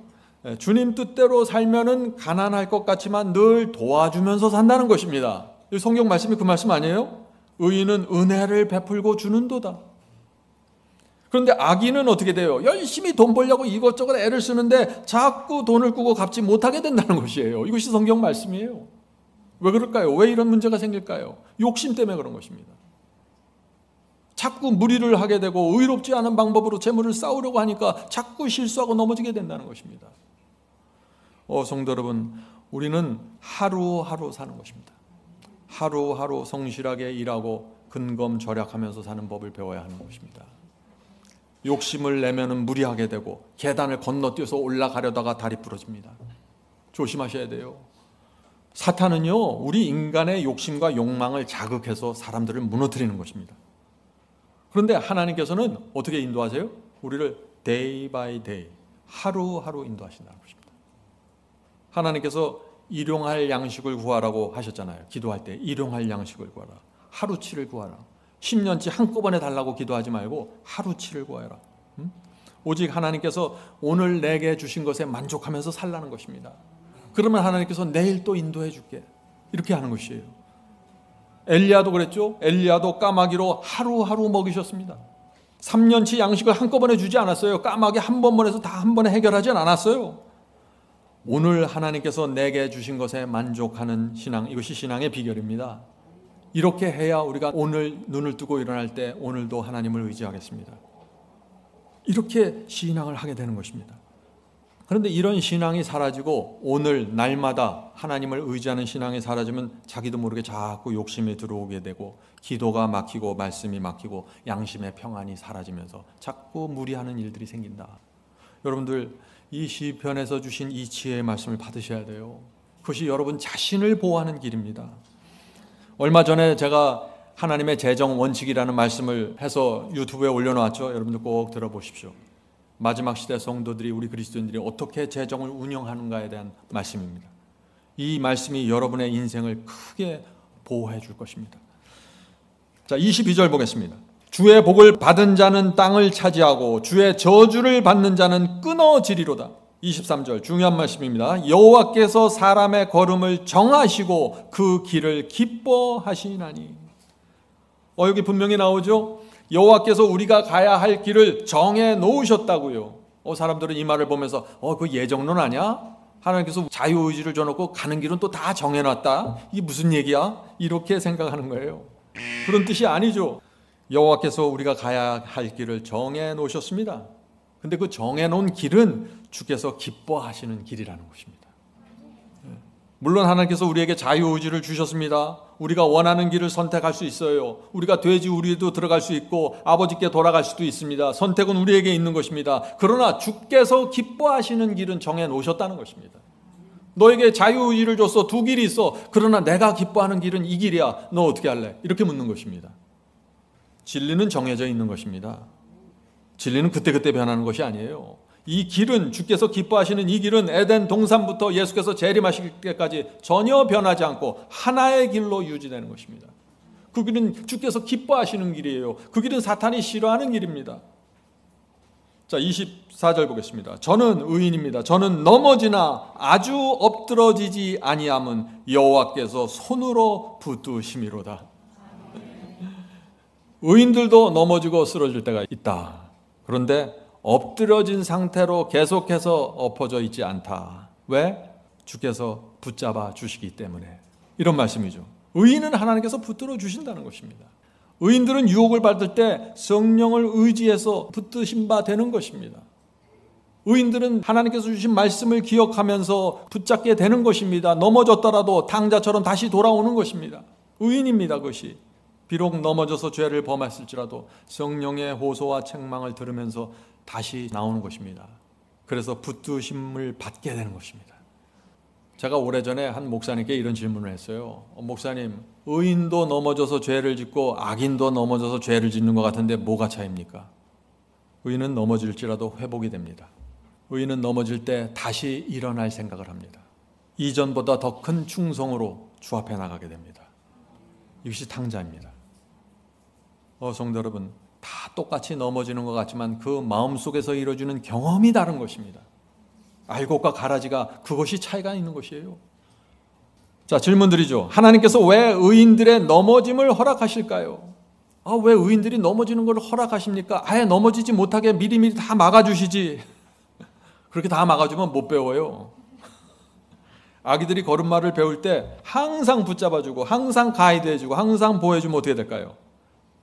주님 뜻대로 살면은 가난할 것 같지만 늘 도와주면서 산다는 것입니다. 성경 말씀이 그 말씀 아니에요? 의인은 은혜를 베풀고 주는도다. 그런데 악인은 어떻게 돼요? 열심히 돈 벌려고 이것저것 애를 쓰는데 자꾸 돈을 꾸고 갚지 못하게 된다는 것이에요. 이것이 성경 말씀이에요. 왜 그럴까요? 왜 이런 문제가 생길까요? 욕심 때문에 그런 것입니다. 자꾸 무리를 하게 되고 의롭지 않은 방법으로 재물을 쌓으려고 하니까 자꾸 실수하고 넘어지게 된다는 것입니다. 성도 여러분, 우리는 하루하루 사는 것입니다. 하루하루 성실하게 일하고 근검절약하면서 사는 법을 배워야 하는 것입니다. 욕심을 내면은 무리하게 되고 계단을 건너뛰어서 올라가려다가 다리 부러집니다. 조심하셔야 돼요. 사탄은요, 우리 인간의 욕심과 욕망을 자극해서 사람들을 무너뜨리는 것입니다. 그런데 하나님께서는 어떻게 인도하세요? 우리를 day by day, 하루하루 인도하신다는 것입니다. 하나님께서 일용할 양식을 구하라고 하셨잖아요. 기도할 때 일용할 양식을 구하라. 하루치를 구하라. 10년치 한꺼번에 달라고 기도하지 말고 하루치를 구하라. 오직 하나님께서 오늘 내게 주신 것에 만족하면서 살라는 것입니다. 그러면 하나님께서 내일 또 인도해 줄게, 이렇게 하는 것이에요. 엘리야도 그랬죠. 엘리야도 까마귀로 하루하루 먹이셨습니다. 3년치 양식을 한꺼번에 주지 않았어요. 까마귀 한 번만 해서 다 한 번에 해결하진 않았어요. 오늘 하나님께서 내게 주신 것에 만족하는 신앙, 이것이 신앙의 비결입니다. 이렇게 해야 우리가 오늘 눈을 뜨고 일어날 때 오늘도 하나님을 의지하겠습니다. 이렇게 신앙을 하게 되는 것입니다. 그런데 이런 신앙이 사라지고 오늘 날마다 하나님을 의지하는 신앙이 사라지면 자기도 모르게 자꾸 욕심이 들어오게 되고 기도가 막히고 말씀이 막히고 양심의 평안이 사라지면서 자꾸 무리하는 일들이 생긴다. 여러분들, 이 시편에서 주신 이 지혜의 말씀을 받으셔야 돼요. 그것이 여러분 자신을 보호하는 길입니다. 얼마 전에 제가 하나님의 재정 원칙이라는 말씀을 해서 유튜브에 올려놓았죠. 여러분들 꼭 들어보십시오. 마지막 시대 성도들이, 우리 그리스도인들이 어떻게 재정을 운영하는가에 대한 말씀입니다. 이 말씀이 여러분의 인생을 크게 보호해 줄 것입니다. 자, 22절 보겠습니다. 주의 복을 받은 자는 땅을 차지하고 주의 저주를 받는 자는 끊어지리로다. 23절 중요한 말씀입니다. 여호와께서 사람의 걸음을 정하시고 그 길을 기뻐하시나니. 여기 분명히 나오죠. 여호와께서 우리가 가야 할 길을 정해 놓으셨다고요. 사람들은 이 말을 보면서 그 예정론 아니야? 하나님께서 자유의지를 줘놓고 가는 길은 또 다 정해놨다. 이게 무슨 얘기야? 이렇게 생각하는 거예요. 그런 뜻이 아니죠. 여호와께서 우리가 가야 할 길을 정해 놓으셨습니다. 근데 그 정해 놓은 길은 주께서 기뻐하시는 길이라는 것입니다. 물론 하나님께서 우리에게 자유의지를 주셨습니다. 우리가 원하는 길을 선택할 수 있어요. 우리가 돼지 우리도 들어갈 수 있고 아버지께 돌아갈 수도 있습니다. 선택은 우리에게 있는 것입니다. 그러나 주께서 기뻐하시는 길은 정해 놓으셨다는 것입니다. 너에게 자유의지를 줬어. 두 길이 있어. 그러나 내가 기뻐하는 길은 이 길이야. 너 어떻게 할래? 이렇게 묻는 것입니다. 진리는 정해져 있는 것입니다. 진리는 그때그때 변하는 것이 아니에요. 이 길은, 주께서 기뻐하시는 이 길은 에덴 동산부터 예수께서 재림하실 때까지 전혀 변하지 않고 하나의 길로 유지되는 것입니다. 그 길은 주께서 기뻐하시는 길이에요. 그 길은 사탄이 싫어하는 길입니다. 자, 24절 보겠습니다. 저는 의인입니다. 저는 넘어지나 아주 엎드러지지 아니함은 여호와께서 손으로 붙드심이로다. 의인들도 넘어지고 쓰러질 때가 있다. 그런데 엎드려진 상태로 계속해서 엎어져 있지 않다. 왜? 주께서 붙잡아 주시기 때문에. 이런 말씀이죠. 의인은 하나님께서 붙들어 주신다는 것입니다. 의인들은 유혹을 받을 때 성령을 의지해서 붙드신 바 되는 것입니다. 의인들은 하나님께서 주신 말씀을 기억하면서 붙잡게 되는 것입니다. 넘어졌더라도 탕자처럼 다시 돌아오는 것입니다. 의인입니다, 그것이. 비록 넘어져서 죄를 범했을지라도 성령의 호소와 책망을 들으면서 다시 나오는 것입니다. 그래서 붙드심을 받게 되는 것입니다. 제가 오래전에 한 목사님께 이런 질문을 했어요. 목사님, 의인도 넘어져서 죄를 짓고 악인도 넘어져서 죄를 짓는 것 같은데 뭐가 차이입니까? 의인은 넘어질지라도 회복이 됩니다. 의인은 넘어질 때 다시 일어날 생각을 합니다. 이전보다 더 큰 충성으로 주 앞에 나가게 됩니다. 이것이 탕자입니다. 성도 여러분, 다 똑같이 넘어지는 것 같지만 그 마음속에서 이루어지는 경험이 다른 것입니다. 알곡과 가라지가 그것이 차이가 있는 것이에요. 자, 질문 드리죠. 하나님께서 왜 의인들의 넘어짐을 허락하실까요? 왜 의인들이 넘어지는 걸 허락하십니까? 아예 넘어지지 못하게 미리미리 다 막아주시지. 그렇게 다 막아주면 못 배워요. 아기들이 걸음마를 배울 때 항상 붙잡아주고 항상 가이드해주고 항상 보호해주면 어떻게 될까요?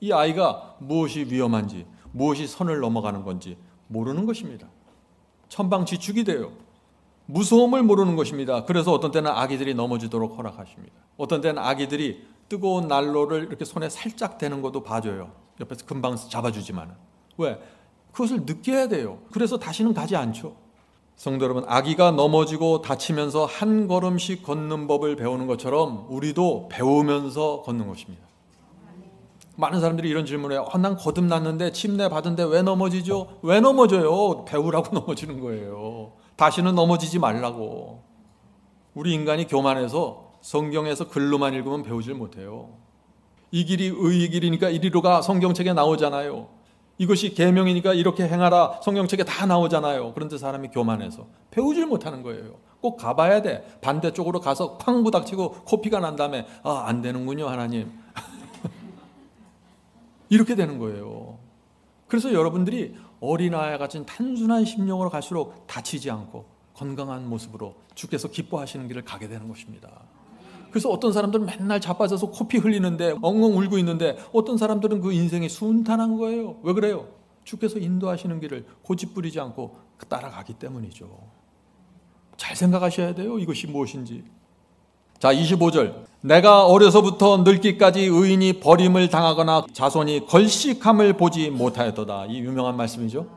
이 아이가 무엇이 위험한지, 무엇이 선을 넘어가는 건지 모르는 것입니다. 천방지축이 돼요. 무서움을 모르는 것입니다. 그래서 어떤 때는 아기들이 넘어지도록 허락하십니다. 어떤 때는 아기들이 뜨거운 난로를 이렇게 손에 살짝 대는 것도 봐줘요. 옆에서 금방 잡아주지만. 왜? 그것을 느껴야 돼요. 그래서 다시는 가지 않죠. 성도 여러분, 아기가 넘어지고 다치면서 한 걸음씩 걷는 법을 배우는 것처럼 우리도 배우면서 걷는 것입니다. 많은 사람들이 이런 질문을 해요. 난 거듭났는데 침례 받은데 왜 넘어지죠? 왜 넘어져요? 배우라고 넘어지는 거예요. 다시는 넘어지지 말라고. 우리 인간이 교만해서 성경에서 글로만 읽으면 배우질 못해요. 이 길이 의의 길이니까 이리로 가 성경책에 나오잖아요. 이것이 계명이니까 이렇게 행하라 성경책에 다 나오잖아요. 그런데 사람이 교만해서 배우질 못하는 거예요. 꼭 가봐야 돼. 반대쪽으로 가서 쾅 부닥치고 코피가 난 다음에 안 되는군요 하나님. 이렇게 되는 거예요. 그래서 여러분들이 어린아이 같은 단순한 심령으로 갈수록 다치지 않고 건강한 모습으로 주께서 기뻐하시는 길을 가게 되는 것입니다. 그래서 어떤 사람들은 맨날 자빠져서 코피 흘리는데 엉엉 울고 있는데 어떤 사람들은 그 인생이 순탄한 거예요. 왜 그래요? 주께서 인도하시는 길을 고집부리지 않고 따라가기 때문이죠. 잘 생각하셔야 돼요. 이것이 무엇인지. 자, 25절. 내가 어려서부터 늙기까지 의인이 버림을 당하거나 자손이 걸식함을 보지 못하였도다. 이 유명한 말씀이죠.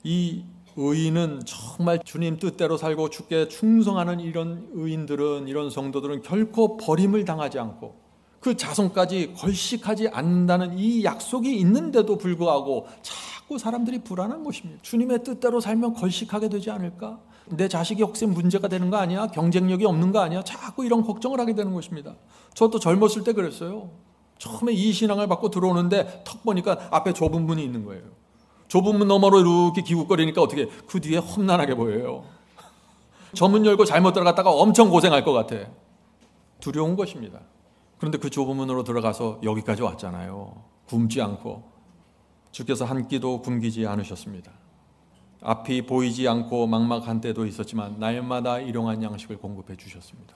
이 의인은 정말 주님 뜻대로 살고 주께 충성하는 이런 의인들은, 이런 성도들은 결코 버림을 당하지 않고 그 자손까지 걸식하지 않는다는 이 약속이 있는데도 불구하고 자꾸 사람들이 불안한 것입니다. 주님의 뜻대로 살면 걸식하게 되지 않을까? 내 자식이 혹시 문제가 되는 거 아니야? 경쟁력이 없는 거 아니야? 자꾸 이런 걱정을 하게 되는 것입니다. 저도 젊었을 때 그랬어요. 처음에 이 신앙을 받고 들어오는데 턱 보니까 앞에 좁은 문이 있는 거예요. 좁은 문 너머로 이렇게 기웃거리니까 어떻게 그 뒤에 험난하게 보여요. 저 문 열고 잘못 들어갔다가 엄청 고생할 것 같아. 두려운 것입니다. 그런데 그 좁은 문으로 들어가서 여기까지 왔잖아요. 굶지 않고. 주께서 한 끼도 굶기지 않으셨습니다. 앞이 보이지 않고 막막한 때도 있었지만 날마다 일용할 양식을 공급해 주셨습니다.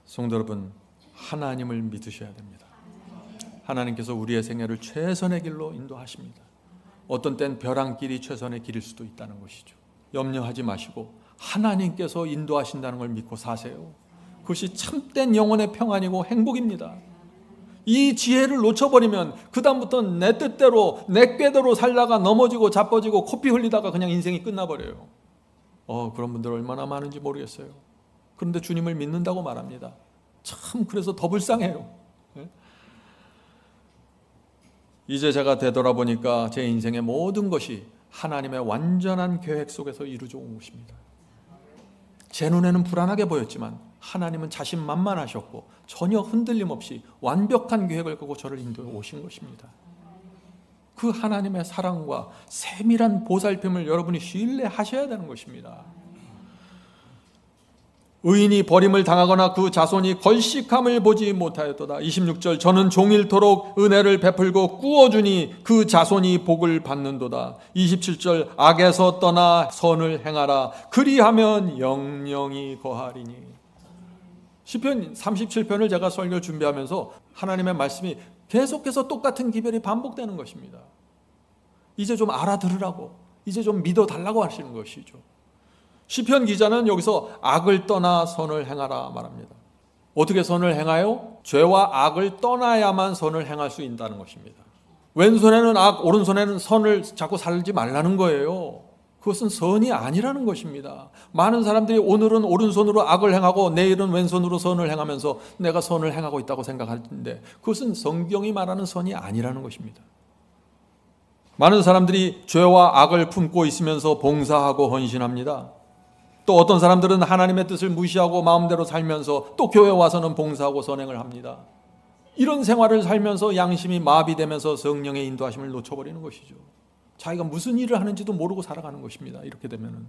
성도 여러분, 하나님을 믿으셔야 됩니다. 하나님께서 우리의 생애를 최선의 길로 인도하십니다. 어떤 땐 벼랑길이 최선의 길일 수도 있다는 것이죠. 염려하지 마시고 하나님께서 인도하신다는 걸 믿고 사세요. 그것이 참된 영혼의 평안이고 행복입니다. 이 지혜를 놓쳐버리면 그 다음부터는 내 뜻대로 내 꾀대로 살다가 넘어지고 자빠지고 코피 흘리다가 그냥 인생이 끝나버려요. 그런 분들 얼마나 많은지 모르겠어요. 그런데 주님을 믿는다고 말합니다. 참 그래서 더 불쌍해요. 이제 제가 되돌아보니까 제 인생의 모든 것이 하나님의 완전한 계획 속에서 이루어져 온 것입니다. 제 눈에는 불안하게 보였지만 하나님은 자신만만하셨고 전혀 흔들림 없이 완벽한 계획을 갖고 저를 인도해 오신 것입니다. 그 하나님의 사랑과 세밀한 보살핌을 여러분이 신뢰하셔야 되는 것입니다. 의인이 버림을 당하거나 그 자손이 걸식함을 보지 못하였도다. 26절. 저는 종일토록 은혜를 베풀고 꾸어주니 그 자손이 복을 받는도다. 27절. 악에서 떠나 선을 행하라. 그리하면 영영이 거하리니. 시편 37편을 제가 설교 준비하면서 하나님의 말씀이 계속해서 똑같은 기별이 반복되는 것입니다. 이제 좀 알아들으라고, 이제 좀 믿어달라고 하시는 것이죠. 시편 기자는 여기서 악을 떠나 선을 행하라 말합니다. 어떻게 선을 행하요? 죄와 악을 떠나야만 선을 행할 수 있다는 것입니다. 왼손에는 악, 오른손에는 선을 자꾸 살지 말라는 거예요. 그것은 선이 아니라는 것입니다. 많은 사람들이 오늘은 오른손으로 악을 행하고 내일은 왼손으로 선을 행하면서 내가 선을 행하고 있다고 생각하는데 그것은 성경이 말하는 선이 아니라는 것입니다. 많은 사람들이 죄와 악을 품고 있으면서 봉사하고 헌신합니다. 또 어떤 사람들은 하나님의 뜻을 무시하고 마음대로 살면서 또 교회 와서는 봉사하고 선행을 합니다. 이런 생활을 살면서 양심이 마비되면서 성령의 인도하심을 놓쳐버리는 것이죠. 자기가 무슨 일을 하는지도 모르고 살아가는 것입니다. 이렇게 되면은.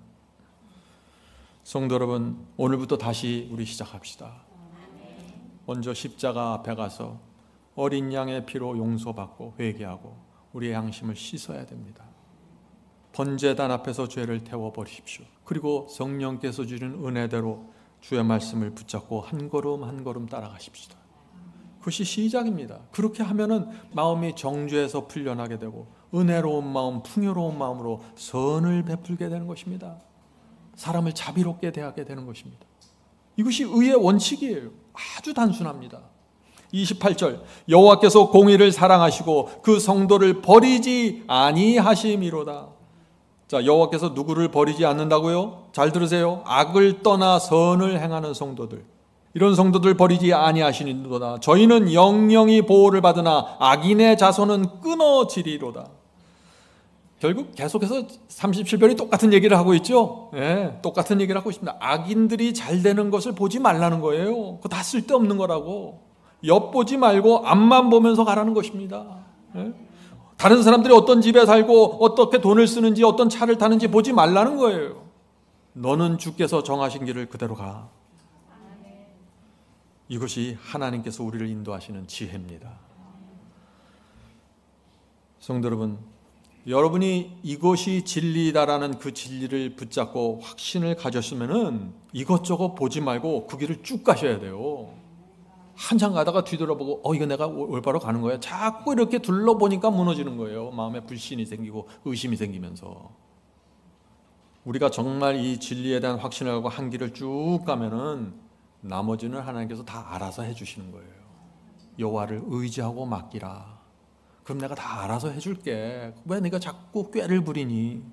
성도 여러분, 오늘부터 다시 우리 시작합시다. 먼저 십자가 앞에 가서 어린 양의 피로 용서받고 회개하고 우리의 양심을 씻어야 됩니다. 번제단 앞에서 죄를 태워버리십시오. 그리고 성령께서 주신 은혜대로 주의 말씀을 붙잡고 한 걸음 한 걸음 따라가십시다. 그것이 시작입니다. 그렇게 하면은 마음이 정죄에서 풀려나게 되고 은혜로운 마음, 풍요로운 마음으로 선을 베풀게 되는 것입니다. 사람을 자비롭게 대하게 되는 것입니다. 이것이 의의 원칙이에요. 아주 단순합니다. 28절. 여호와께서 공의를 사랑하시고 그 성도를 버리지 아니하심이로다. 자, 여호와께서 누구를 버리지 않는다고요? 잘 들으세요. 악을 떠나 선을 행하는 성도들. 이런 성도들 버리지 아니하시니로다. 저희는 영영이 보호를 받으나 악인의 자손은 끊어지리로다. 결국 계속해서 37편이 똑같은 얘기를 하고 있죠. 예, 똑같은 얘기를 하고 있습니다. 악인들이 잘 되는 것을 보지 말라는 거예요. 그거 다 쓸데없는 거라고. 엿보지 말고 앞만 보면서 가라는 것입니다. 예? 다른 사람들이 어떤 집에 살고 어떻게 돈을 쓰는지 어떤 차를 타는지 보지 말라는 거예요. 너는 주께서 정하신 길을 그대로 가. 이것이 하나님께서 우리를 인도하시는 지혜입니다. 성도 여러분, 여러분이 이것이 진리다라는 그 진리를 붙잡고 확신을 가졌으면은 이것저것 보지 말고 그 길을 쭉 가셔야 돼요. 한참 가다가 뒤돌아보고 이거 내가 올바로 가는 거야. 자꾸 이렇게 둘러보니까 무너지는 거예요. 마음에 불신이 생기고 의심이 생기면서. 우리가 정말 이 진리에 대한 확신을 하고 한 길을 쭉 가면은 나머지는 하나님께서 다 알아서 해주시는 거예요. 여호와를 의지하고 맡기라. 그럼 내가 다 알아서 해줄게. 왜 네가 자꾸 꾀를 부리니?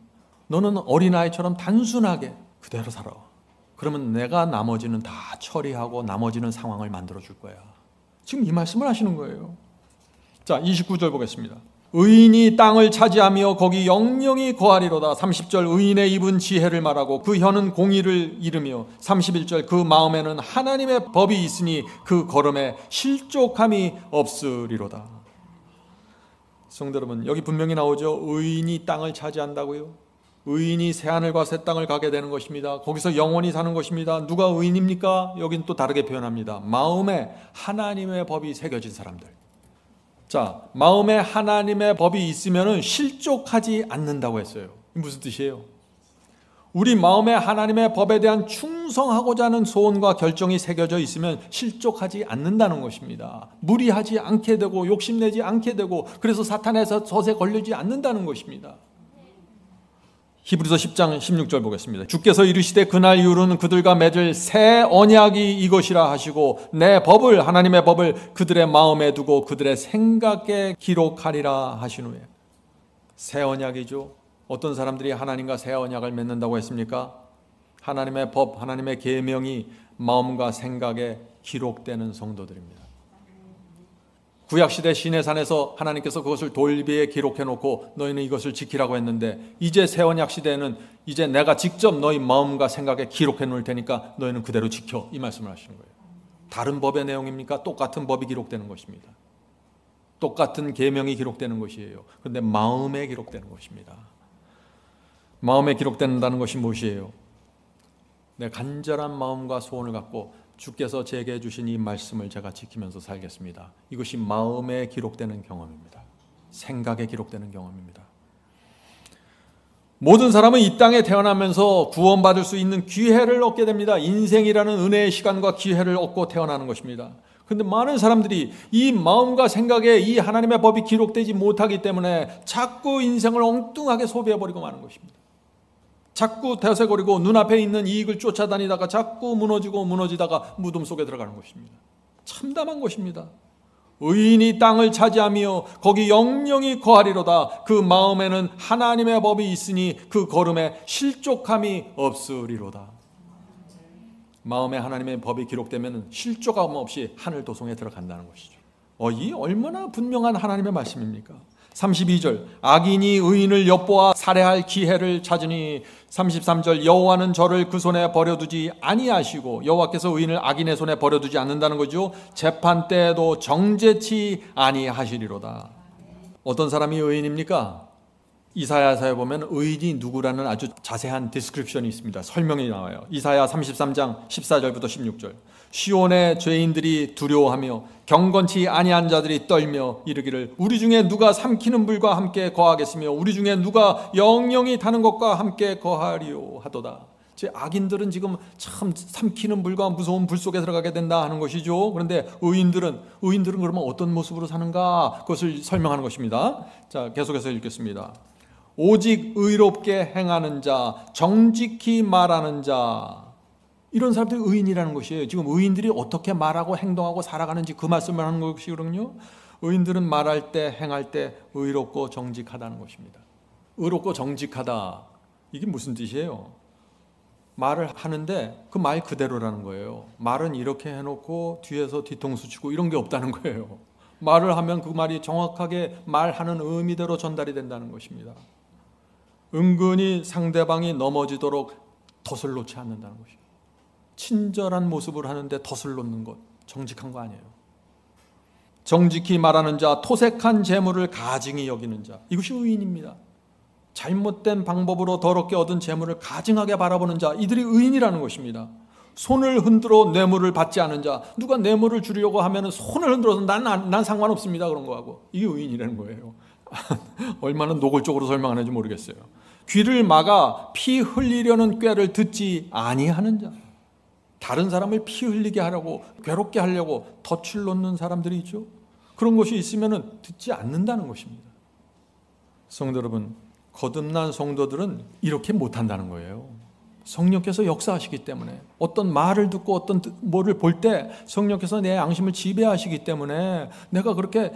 너는 어린아이처럼 단순하게 그대로 살아. 그러면 내가 나머지는 다 처리하고 나머지는 상황을 만들어줄 거야. 지금 이 말씀을 하시는 거예요. 자, 29절 보겠습니다. 의인이 땅을 차지하며 거기 영영이 거하리로다. 30절 의인의 입은 지혜를 말하고 그 혀는 공의를 이르며 31절 그 마음에는 하나님의 법이 있으니 그 걸음에 실족함이 없으리로다. 성도 여러분, 여기 분명히 나오죠. 의인이 땅을 차지한다고요. 의인이 새하늘과 새 땅을 가게 되는 것입니다. 거기서 영원히 사는 것입니다. 누가 의인입니까? 여긴 또 다르게 표현합니다. 마음에 하나님의 법이 새겨진 사람들. 자, 마음에 하나님의 법이 있으면 실족하지 않는다고 했어요. 무슨 뜻이에요? 우리 마음에 하나님의 법에 대한 충성하고자 하는 소원과 결정이 새겨져 있으면 실족하지 않는다는 것입니다. 무리하지 않게 되고 욕심내지 않게 되고 그래서 사탄에서 덫에 걸리지 않는다는 것입니다. 히브리서 10장 16절 보겠습니다. 주께서 이르시되 그날 이후로는 그들과 맺을 새 언약이 이것이라 하시고 내 법을 하나님의 법을 그들의 마음에 두고 그들의 생각에 기록하리라 하신 후에. 새 언약이죠. 어떤 사람들이 하나님과 새 언약을 맺는다고 했습니까? 하나님의 법, 하나님의 계명이 마음과 생각에 기록되는 성도들입니다. 구약시대 시내산에서 하나님께서 그것을 돌비에 기록해놓고 너희는 이것을 지키라고 했는데 이제 새 언약시대에는 이제 내가 직접 너희 마음과 생각에 기록해 놓을 테니까 너희는 그대로 지켜, 이 말씀을 하시는 거예요. 다른 법의 내용입니까? 똑같은 법이 기록되는 것입니다. 똑같은 계명이 기록되는 것이에요. 그런데 마음에 기록되는 것입니다. 마음에 기록된다는 것이 무엇이에요? 내 간절한 마음과 소원을 갖고 주께서 제게 해주신 이 말씀을 제가 지키면서 살겠습니다. 이것이 마음에 기록되는 경험입니다. 생각에 기록되는 경험입니다. 모든 사람은 이 땅에 태어나면서 구원받을 수 있는 기회를 얻게 됩니다. 인생이라는 은혜의 시간과 기회를 얻고 태어나는 것입니다. 그런데 많은 사람들이 이 마음과 생각에 이 하나님의 법이 기록되지 못하기 때문에 자꾸 인생을 엉뚱하게 소비해버리고 마는 것입니다. 자꾸 대세거리고 눈앞에 있는 이익을 쫓아다니다가 자꾸 무너지다가 무덤 속에 들어가는 것입니다. 참담한 것입니다. 의인이 땅을 차지하며 거기 영영이 거하리로다. 그 마음에는 하나님의 법이 있으니 그 걸음에 실족함이 없으리로다. 마음에 하나님의 법이 기록되면 실족함 없이 하늘 도성에 들어간다는 것이죠. 이 얼마나 분명한 하나님의 말씀입니까? 32절 악인이 의인을 엿보아 살해할 기회를 찾으니 33절 여호와는 저를 그 손에 버려두지 아니하시고 여호와께서 의인을 악인의 손에 버려두지 않는다는 거죠. 재판 때에도 정죄치 아니하시리로다. 어떤 사람이 의인입니까? 이사야서에 보면 의인이 누구라는 아주 자세한 디스크립션이 있습니다. 설명이 나와요. 이사야 33장 14절부터 16절 시온의 죄인들이 두려워하며 경건치 아니한 자들이 떨며 이르기를 우리 중에 누가 삼키는 불과 함께 거하겠으며 우리 중에 누가 영영이 타는 것과 함께 거하리요 하도다. 제 악인들은 지금 참 삼키는 불과 무서운 불 속에 들어가게 된다 하는 것이죠. 그런데 의인들은 그러면 어떤 모습으로 사는가 그것을 설명하는 것입니다. 자, 계속해서 읽겠습니다. 오직 의롭게 행하는 자, 정직히 말하는 자, 이런 사람들이 의인이라는 것이에요. 지금 의인들이 어떻게 말하고 행동하고 살아가는지 그 말씀을 하는 것이거든요. 의인들은 말할 때 행할 때 의롭고 정직하다는 것입니다. 의롭고 정직하다, 이게 무슨 뜻이에요? 말을 하는데 그 말 그대로라는 거예요. 말은 이렇게 해놓고 뒤에서 뒤통수 치고 이런 게 없다는 거예요. 말을 하면 그 말이 정확하게 말하는 의미대로 전달이 된다는 것입니다. 은근히 상대방이 넘어지도록 덫을 놓지 않는다는 것이에요. 친절한 모습을 하는데 덫을 놓는 것, 정직한 거 아니에요. 정직히 말하는 자, 토색한 재물을 가증히 여기는 자, 이것이 의인입니다. 잘못된 방법으로 더럽게 얻은 재물을 가증하게 바라보는 자, 이들이 의인이라는 것입니다. 손을 흔들어 뇌물을 받지 않은 자, 누가 뇌물을 주려고 하면 손을 흔들어서 난 상관없습니다 그런 거하고, 이게 의인이라는 거예요. 얼마나 노골적으로 설명하는지 모르겠어요. 귀를 막아 피 흘리려는 꾀를 듣지 아니하는 자, 다른 사람을 피 흘리게 하려고, 괴롭게 하려고 덫을 놓는 사람들이 있죠. 그런 것이 있으면 듣지 않는다는 것입니다. 성도 여러분, 거듭난 성도들은 이렇게 못한다는 거예요. 성령께서 역사하시기 때문에, 어떤 말을 듣고 어떤 뭐를 볼 때 성령께서 내 양심을 지배하시기 때문에 내가 그렇게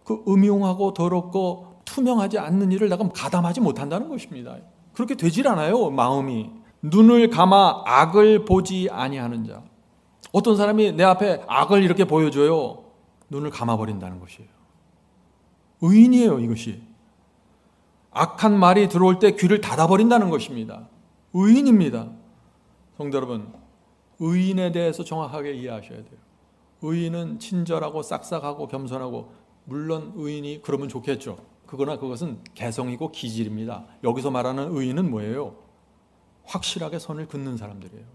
그 음흉하고 더럽고 투명하지 않는 일을 내가 가담하지 못한다는 것입니다. 그렇게 되질 않아요, 마음이. 눈을 감아 악을 보지 아니하는 자. 어떤 사람이 내 앞에 악을 이렇게 보여줘요. 눈을 감아버린다는 것이에요. 의인이에요, 이것이. 악한 말이 들어올 때 귀를 닫아버린다는 것입니다. 의인입니다. 성도 여러분, 의인에 대해서 정확하게 이해하셔야 돼요. 의인은 친절하고 싹싹하고 겸손하고, 물론 의인이 그러면 좋겠죠. 그러나 그것은 개성이고 기질입니다. 여기서 말하는 의인은 뭐예요? 확실하게 선을 긋는 사람들이에요.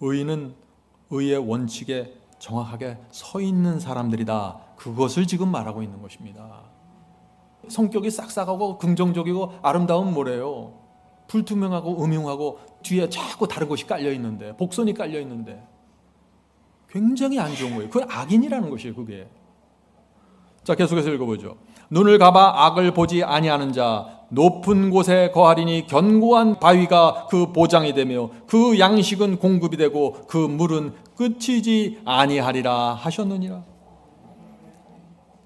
의인은 의의 원칙에 정확하게 서 있는 사람들이다. 그것을 지금 말하고 있는 것입니다. 성격이 싹싹하고 긍정적이고 아름다운 뭐래요? 불투명하고 음흉하고 뒤에 자꾸 다른 것이 깔려 있는데, 복선이 깔려 있는데 굉장히 안 좋은 거예요. 그건 악인이라는 것이에요, 그게. 자, 계속해서 읽어보죠. 눈을 감아 악을 보지 아니하는 자, 높은 곳에 거하리니 견고한 바위가 그 보장이 되며 그 양식은 공급이 되고 그 물은 끝이지 아니하리라 하셨느니라.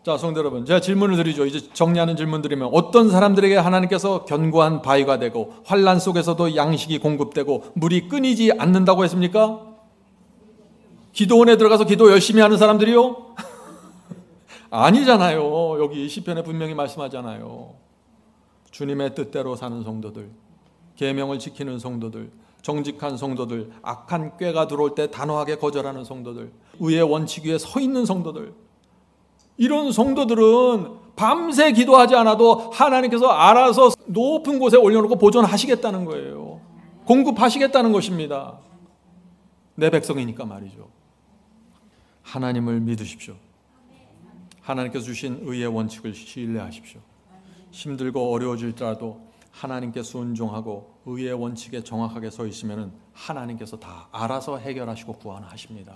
자, 성도 여러분, 제가 질문을 드리죠. 이제 정리하는 질문 드리면, 어떤 사람들에게 하나님께서 견고한 바위가 되고 환난 속에서도 양식이 공급되고 물이 끊이지 않는다고 했습니까? 기도원에 들어가서 기도 열심히 하는 사람들이요? 아니잖아요. 여기 시편에 분명히 말씀하잖아요. 주님의 뜻대로 사는 성도들, 계명을 지키는 성도들, 정직한 성도들, 악한 꾀가 들어올 때 단호하게 거절하는 성도들, 의의 원칙 위에 서 있는 성도들, 이런 성도들은 밤새 기도하지 않아도 하나님께서 알아서 높은 곳에 올려놓고 보존하시겠다는 거예요. 공급하시겠다는 것입니다. 내 백성이니까 말이죠. 하나님을 믿으십시오. 하나님께서 주신 의의 원칙을 신뢰하십시오. 힘들고 어려워질지라도 하나님께 순종하고 의의 원칙에 정확하게 서 있으면 하나님께서 다 알아서 해결하시고 구원하십니다.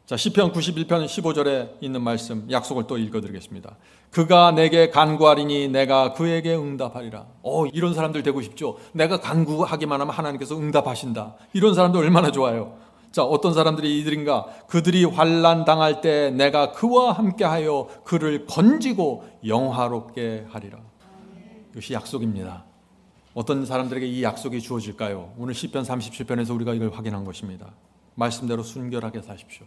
자, 시편 91편 15절에 있는 말씀, 약속을 또 읽어드리겠습니다. 그가 내게 간구하리니 내가 그에게 응답하리라. 이런 사람들 되고 싶죠? 내가 간구하기만 하면 하나님께서 응답하신다. 이런 사람들 얼마나 좋아요. 자, 어떤 사람들이 이들인가? 그들이 환난 당할 때 내가 그와 함께하여 그를 건지고 영화롭게 하리라. 이것이 약속입니다. 어떤 사람들에게 이 약속이 주어질까요? 오늘 시편 37편에서 우리가 이걸 확인한 것입니다. 말씀대로 순결하게 사십시오.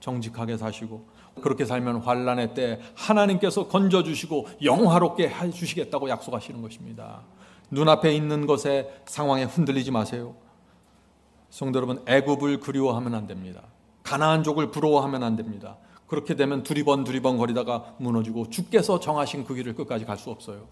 정직하게 사시고, 그렇게 살면 환난의 때 하나님께서 건져주시고 영화롭게 해주시겠다고 약속하시는 것입니다. 눈앞에 있는 것에 상황에 흔들리지 마세요. 성도 여러분, 애굽을 그리워하면 안 됩니다. 가나안족을 부러워하면 안 됩니다. 그렇게 되면 두리번 거리다가 무너지고 주께서 정하신 그 길을 끝까지 갈 수 없어요.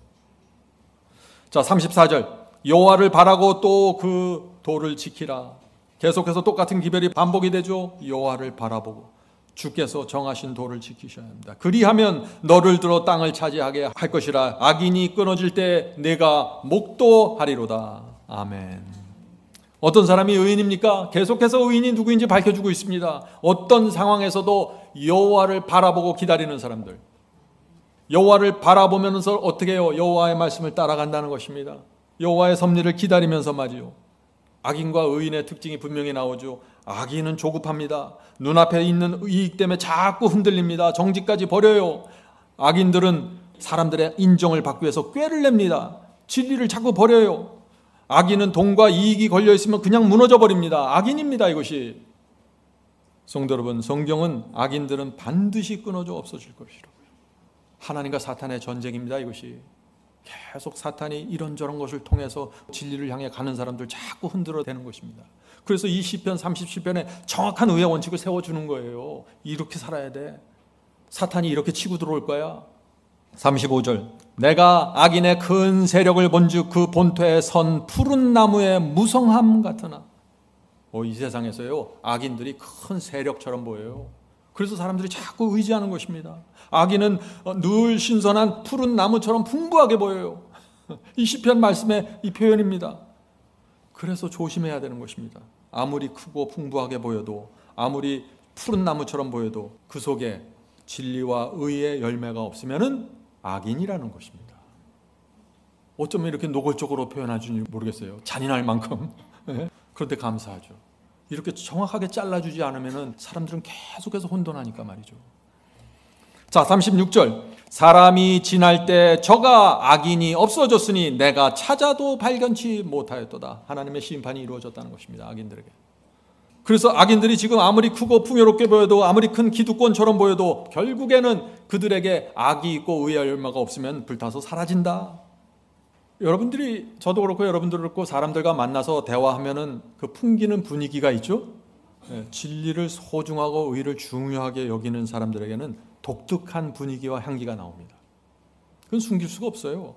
자, 34절, 여호와를 바라고 또 그 도를 지키라. 계속해서 똑같은 기별이 반복이 되죠. 여호와를 바라보고 주께서 정하신 도를 지키셔야 합니다. 그리하면 너를 들어 땅을 차지하게 할 것이라. 악인이 끊어질 때 내가 목도하리로다. 아멘. 어떤 사람이 의인입니까? 계속해서 의인이 누구인지 밝혀주고 있습니다. 어떤 상황에서도 여호와를 바라보고 기다리는 사람들, 여호와를 바라보면서 어떻게 해요? 여호와의 말씀을 따라간다는 것입니다. 여호와의 섭리를 기다리면서 말이요. 악인과 의인의 특징이 분명히 나오죠. 악인은 조급합니다. 눈앞에 있는 이익 때문에 자꾸 흔들립니다. 정직까지 버려요. 악인들은 사람들의 인정을 받기 위해서 꾀를 냅니다. 진리를 자꾸 버려요. 악인은 돈과 이익이 걸려 있으면 그냥 무너져 버립니다. 악인입니다, 이것이. 성도 여러분, 성경은 악인들은 반드시 끊어져 없어질 것이라고요. 하나님과 사탄의 전쟁입니다, 이것이. 계속 사탄이 이런저런 것을 통해서 진리를 향해 가는 사람들 자꾸 흔들어대는 것입니다. 그래서 이 시편 37편에 정확한 의의 원칙을 세워주는 거예요. 이렇게 살아야 돼. 사탄이 이렇게 치고 들어올 거야. 35절, 내가 악인의 큰 세력을 본즉 그 본토에 선 푸른 나무의 무성함 같으나. 이 세상에서요, 악인들이 큰 세력처럼 보여요. 그래서 사람들이 자꾸 의지하는 것입니다. 악인은 늘 신선한 푸른 나무처럼 풍부하게 보여요. 이 시편 말씀의 이 표현입니다. 그래서 조심해야 되는 것입니다. 아무리 크고 풍부하게 보여도, 아무리 푸른 나무처럼 보여도 그 속에 진리와 의의 열매가 없으면은 악인이라는 것입니다. 어쩌면 이렇게 노골적으로 표현하는지 모르겠어요. 잔인할 만큼. 그런데 감사하죠. 이렇게 정확하게 잘라주지 않으면 사람들은 계속해서 혼돈하니까 말이죠. 자, 36절, 사람이 지날 때 저가 악인이 없어졌으니 내가 찾아도 발견치 못하였도다. 하나님의 심판이 이루어졌다는 것입니다, 악인들에게. 그래서 악인들이 지금 아무리 크고 풍요롭게 보여도, 아무리 큰 기득권처럼 보여도 결국에는 그들에게 악이 있고 의의 열매가 없으면 불타서 사라진다. 여러분들이, 저도 그렇고 여러분들도 그렇고 사람들과 만나서 대화하면은 그 풍기는 분위기가 있죠. 진리를 소중하고 의를 중요하게 여기는 사람들에게는 독특한 분위기와 향기가 나옵니다. 그건 숨길 수가 없어요.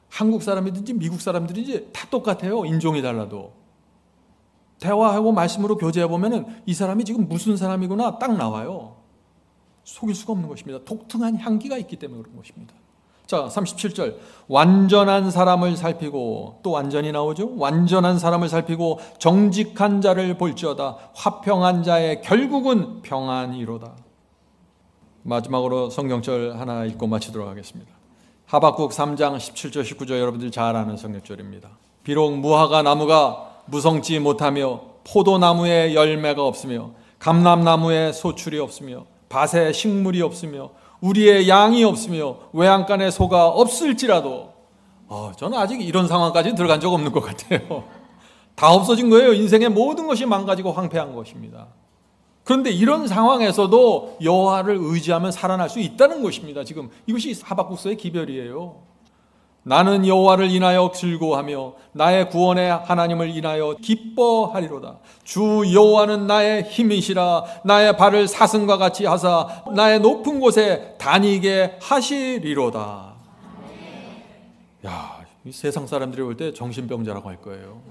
한국 사람이든지 미국 사람들이든지 다 똑같아요. 인종이 달라도. 대화하고 말씀으로 교제해보면은 이 사람이 지금 무슨 사람이구나 딱 나와요. 속일 수가 없는 것입니다. 독특한 향기가 있기 때문에 그런 것입니다. 자, 37절, 완전한 사람을 살피고, 또 완전히 나오죠. 완전한 사람을 살피고 정직한 자를 볼지어다. 화평한 자의 결국은 평안이로다. 마지막으로 성경절 하나 읽고 마치도록 하겠습니다. 하박국 3장 17절 19절, 여러분들 잘 아는 성경절입니다. 비록 무화과 나무가 무성치 못하며 포도나무에 열매가 없으며 감람나무에 소출이 없으며 밭에 식물이 없으며 우리의 양이 없으며 외양간에 소가 없을지라도, 저는 아직 이런 상황까지 들어간 적 없는 것 같아요. 다 없어진 거예요. 인생의 모든 것이 망가지고 황폐한 것입니다. 그런데 이런 상황에서도 여호와를 의지하면 살아날 수 있다는 것입니다. 지금 이것이 하박국서의 기별이에요. 나는 여호와를 인하여 즐거워하며 나의 구원의 하나님을 인하여 기뻐하리로다. 주 여호와는 나의 힘이시라. 나의 발을 사슴과 같이 하사 나의 높은 곳에 다니게 하시리로다. 야, 이 세상 사람들이 볼 때 정신병자라고 할 거예요.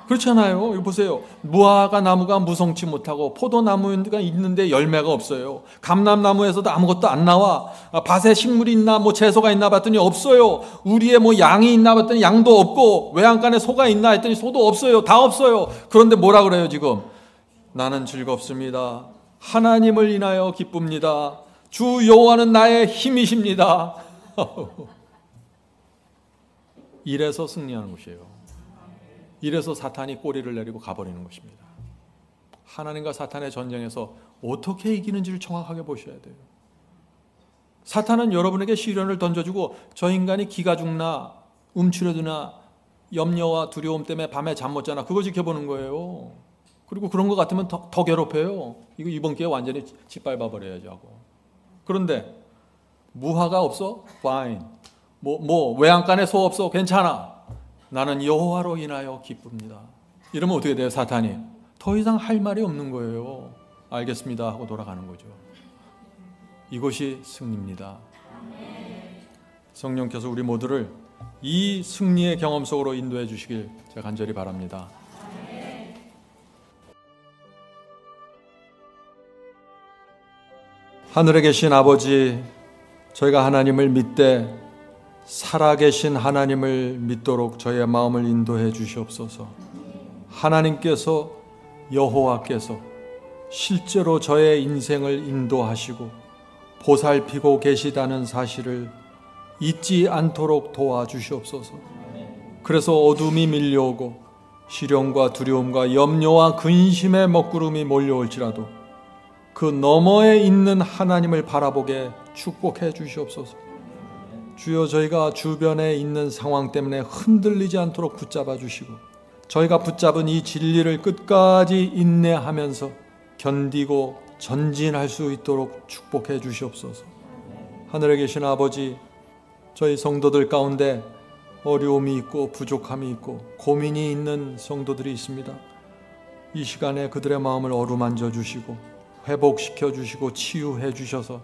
그렇잖아요. 이거 보세요. 무화과 나무가 무성치 못하고 포도나무가 있는데 열매가 없어요. 감람나무에서도 아무것도 안 나와. 밭에 식물이 있나 뭐 채소가 있나 봤더니 없어요. 우리의 뭐 양이 있나 봤더니 양도 없고, 외양간에 소가 있나 했더니 소도 없어요. 다 없어요. 그런데 뭐라 그래요 지금? 나는 즐겁습니다. 하나님을 인하여 기쁩니다. 주 여호와는 나의 힘이십니다. 이래서 승리하는 것이에요. 이래서 사탄이 꼬리를 내리고 가버리는 것입니다. 하나님과 사탄의 전쟁에서 어떻게 이기는지를 정확하게 보셔야 돼요. 사탄은 여러분에게 시련을 던져주고 저 인간이 기가 죽나 움츠려드나 염려와 두려움 때문에 밤에 잠 못 자나 그거 지켜보는 거예요. 그리고 그런 것 같으면 더 괴롭혀요. 이거 이번 기회에 완전히 짓밟아 버려야지 하고. 그런데 무화가 없어? Fine. 외양간에 소 없어? 괜찮아. 나는 여호와로 인하여 기쁩니다. 이러면 어떻게 돼요? 사탄이 더 이상 할 말이 없는 거예요. 알겠습니다 하고 돌아가는 거죠. 이것이 승리입니다. 성령께서 우리 모두를 이 승리의 경험 속으로 인도해 주시길 제가 간절히 바랍니다. 하늘에 계신 아버지, 저희가 하나님을 믿되 살아계신 하나님을 믿도록 저희의 마음을 인도해 주시옵소서. 하나님께서, 여호와께서 실제로 저의 인생을 인도하시고 보살피고 계시다는 사실을 잊지 않도록 도와주시옵소서. 그래서 어둠이 밀려오고 시련과 두려움과 염려와 근심의 먹구름이 몰려올지라도 그 너머에 있는 하나님을 바라보게 축복해 주시옵소서. 주여, 저희가 주변에 있는 상황 때문에 흔들리지 않도록 붙잡아 주시고, 저희가 붙잡은 이 진리를 끝까지 인내하면서 견디고 전진할 수 있도록 축복해 주시옵소서. 하늘에 계신 아버지, 저희 성도들 가운데 어려움이 있고 부족함이 있고 고민이 있는 성도들이 있습니다. 이 시간에 그들의 마음을 어루만져 주시고 회복시켜 주시고 치유해 주셔서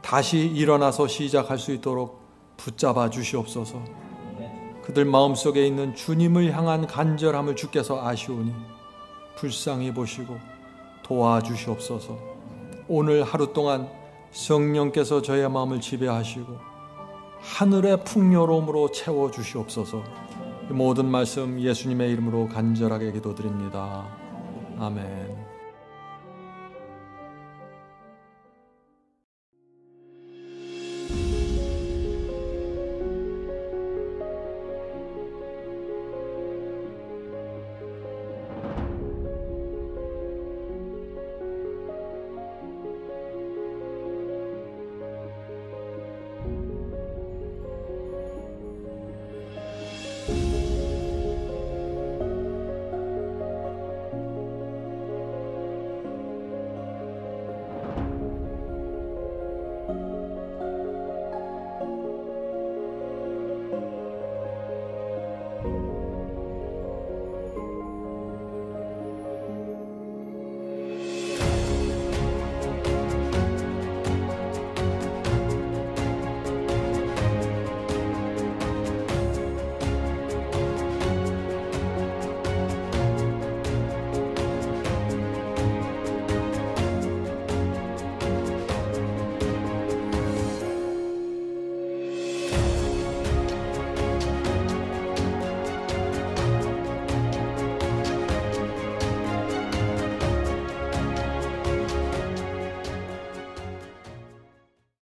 다시 일어나서 시작할 수 있도록 붙잡아 주시옵소서. 그들 마음속에 있는 주님을 향한 간절함을 주께서 아시오니 불쌍히 보시고 도와주시옵소서. 오늘 하루 동안 성령께서 저의 마음을 지배하시고 하늘의 풍요로움으로 채워주시옵소서. 이 모든 말씀 예수님의 이름으로 간절하게 기도드립니다. 아멘.